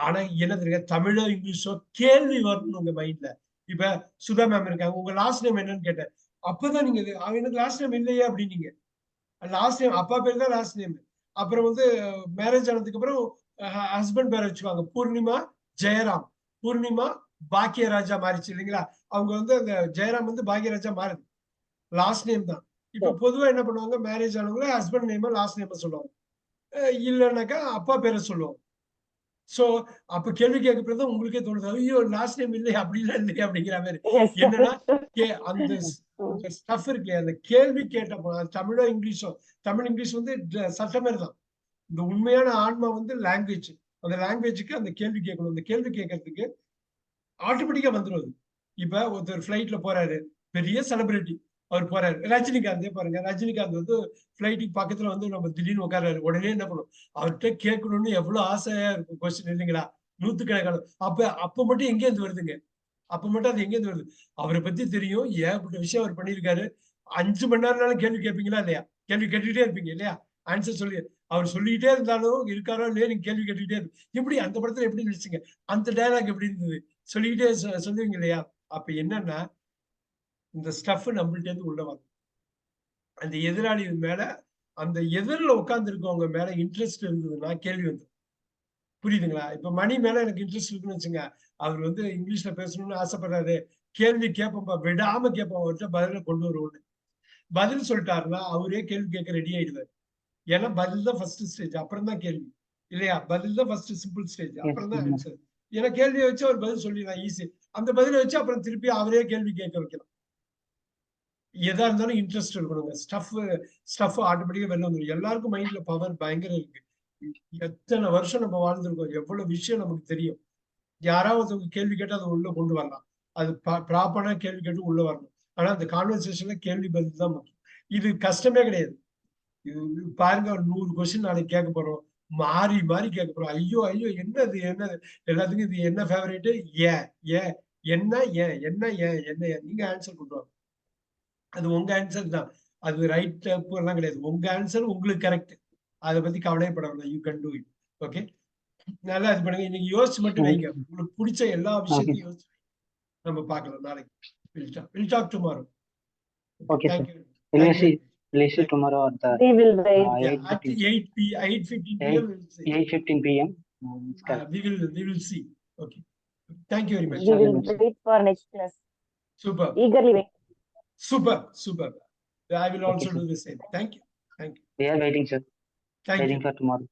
ஆனா என்ன தெரியுங்க, தமிழோ இங்கிலீஷோ கேள்வி வரணும் உங்க மைண்ட்ல. இப்ப சுதா மேம் இருக்காங்க, உங்க லாஸ்ட் நேம் என்னன்னு கேட்டேன். அப்பதான் நீங்க எனக்கு லாஸ்ட் நேம் இல்லையே அப்படின்னீங்க. லாஸ்ட் நேம் அப்பா பேர் தான் லாஸ்ட் நேம். அப்புறம் வந்து மேரேஜ் ஆனதுக்கு அப்புறம் ஹஸ்பண்ட் பேரை வச்சுக்குவாங்க, பூர்ணிமா ஜெயராம். பூர்ணிமா பாக்கியராஜா மாறிச்சு இல்லைங்களா. அவங்க வந்து அந்த ஜெயராம் வந்து பாக்கியராஜா மாறுது, லாஸ்ட் நேம் தான். இப்ப பொதுவா என்ன பண்ணுவாங்க, மேரேஜ் ஆனவங்க ஹஸ்பண்ட் நேம் லாஸ்ட் நேம் சொல்லுவாங்க, இல்லைன்னாக்கா அப்பா பேரை சொல்லுவாங்க. சோ அப்ப கேள்வி கேட்கறது உங்களுக்கே தோணுது, ஐயோ லாஸ்ட் நேம் இல்லை, அப்படிலாம் இல்லையா அப்படிங்கிற மாதிரி. என்னன்னா அந்த ஸ்டஃப் இருக்கு, அந்த கேள்வி கேட்டப்போ தமிழோ இங்கிலீஷோ, தமிழ் இங்கிலீஷ் வந்து சட்டம் மாதிரி தான். இந்த உண்மையான ஆன்மா வந்து லாங்குவேஜ், அந்த லாங்குவேஜுக்கு அந்த கேள்வி கேட்கணும். அந்த கேள்வி கேட்கறதுக்கு ஆட்டோமேட்டிக்கா வந்துடும். இப்ப ஒருத்தர் பிளைட்ல போறாரு, பெரிய செலிபிரிட்டி, அவர் போறாரு. ரஜினிகாந்தே பாருங்க, ரஜினிகாந்த் வந்து பிளைட்டுக்கு பக்கத்துல வந்து நம்ம திடீர்னு உட்காராரு, உடனே என்ன பண்ணும், அவர்கிட்ட கேட்கணும்னு எவ்வளவு ஆசையா இருக்கும் கொஸ்டின் இல்லைங்களா, நூத்துக்கணக்கான. அப்ப மட்டும் எங்க இருந்து வருதுங்க, அப்ப மட்டும் அது எங்க இருந்து வருது, அவரை பத்தி தெரியும், ஏகப்பட்ட விஷயம் அவர் பண்ணியிருக்காரு. 5 மணி நேரம்னாலும் கேள்வி கேட்பீங்களா இல்லையா, கேள்வி கேட்டுக்கிட்டே இருப்பீங்க இல்லையா, ஆன்சர் சொல்லி அவர் சொல்லிக்கிட்டே இருந்தாலும் இருக்காரோ இல்லையா, நீங்க கேள்வி கேட்டுக்கிட்டே இருக்கு. எப்படி அந்த படத்துல எப்படி நினைச்சீங்க, அந்த டயலாக் எப்படி இருந்தது, சொல்லிக்கிட்டே சொல்லுவீங்க இல்லையா. அப்ப என்னன்னா இந்த ஸ்டஃப் நம்மள்ட்ட இருந்து உள்ள வரும். அந்த எதிராளி மேல, அந்த எதிரில உட்கார்ந்து இருக்கவங்க மேல இன்ட்ரெஸ்ட் இருந்ததுன்னா கேள்வி வந்து புரியுதுங்களா. இப்ப மணி மேல எனக்கு இன்ட்ரெஸ்ட் இருக்குன்னு வச்சுங்க, அவர் வந்து இங்கிலீஷ்ல பேசணும்னு ஆசைப்படுறாரு, கேள்வி கேட்போம்பா, விடாம கேட்போம், அவர்கிட்ட பதில கொண்டு வருவோம்னு. பதில் சொல்லிட்டாருன்னா அவரே கேள்வி கேட்க ரெடி ஆயிடுவார். ஏன்னா பதில் தான் ஃபர்ஸ்ட் ஸ்டேஜ், அப்புறம் தான் கேள்வி இல்லையா. பதில் தான் ஃபர்ஸ்ட் சிம்பிள் ஸ்டேஜ், அப்புறம் தான் ஆன்சர். ஏன்னா கேள்வியை வச்சு அவர் பதில் சொல்லிடலாம் ஈஸி. அந்த பதிலை வச்சு அப்புறம் திருப்பி அவரே கேள்வி கேட்க வைக்கலாம். எதா இருந்தாலும் இன்ட்ரெஸ்ட் இருக்கணுங்க. ஸ்டஃப் ஆட்டோமேட்டிக்கா வெளில வந்துடும். எல்லாருக்கும் மைண்ட்ல பவர் பயங்கரம் இருக்கு. எத்தனை வருஷம் நம்ம வாழ்ந்திருக்கோம், எவ்வளவு விஷயம் நமக்கு தெரியும். யாராவது ஒருத்தவங்க கேள்வி கேட்டு அதை உள்ள கொண்டு வரலாம். அது ப்ராப்பரா கேள்வி கேட்டு உள்ள வரணும். ஆனா அந்த கான்வர்சேஷன்ல கேள்வி பதில் தான் முக்கியம். இது கஷ்டமே கிடையாது. இது பாருங்க, 100 கொஸ்டின் நாளைக்கு கேட்க போறோம். மாறி மாறி கேட்க போறோம். ஐயோ ஐயோ, என்னது என்னது, எல்லாத்துக்கும் இது என்ன ஃபேவரேட், ஏன் ஏன் என்ன ஏன் என்ன ஏன் என்ன ஏன், நீங்க ஆன்சர் பண்ணுவாங்க. அது உங்க ஆன்சர் தான். அது ரைட் தப்பு எல்லாம் கிடையாது. உங்க ஆன்சர் உங்களுக்கு கரெக்ட். அதை பத்தி கவலைப்பட வேண்டாம். You can do it. Okay, நல்லா இது பண்ணுங்க. இன்னைக்கு யோசிச்சு மட்டும் வைங்க. உங்களுக்கு பிடிச்ச எல்லா விஷயத்தையும் யோசிச்சு நம்ம பார்க்கலாம் நாளைக்கு. We'll talk tomorrow. Okay, sir. Thank you. We'll see tomorrow at the We will wait. At 8:15 p.m. we'll see. 8:15 p.m. We will see. Okay. Thank you very much. We will wait for next class. Super. Eagerly wait. Super. I will also Okay, sir. do the same. Thank you. We are waiting, sir. Thank Waiting you. for tomorrow.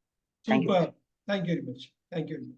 Thank you. Super. Thank you very much. Thank you very much.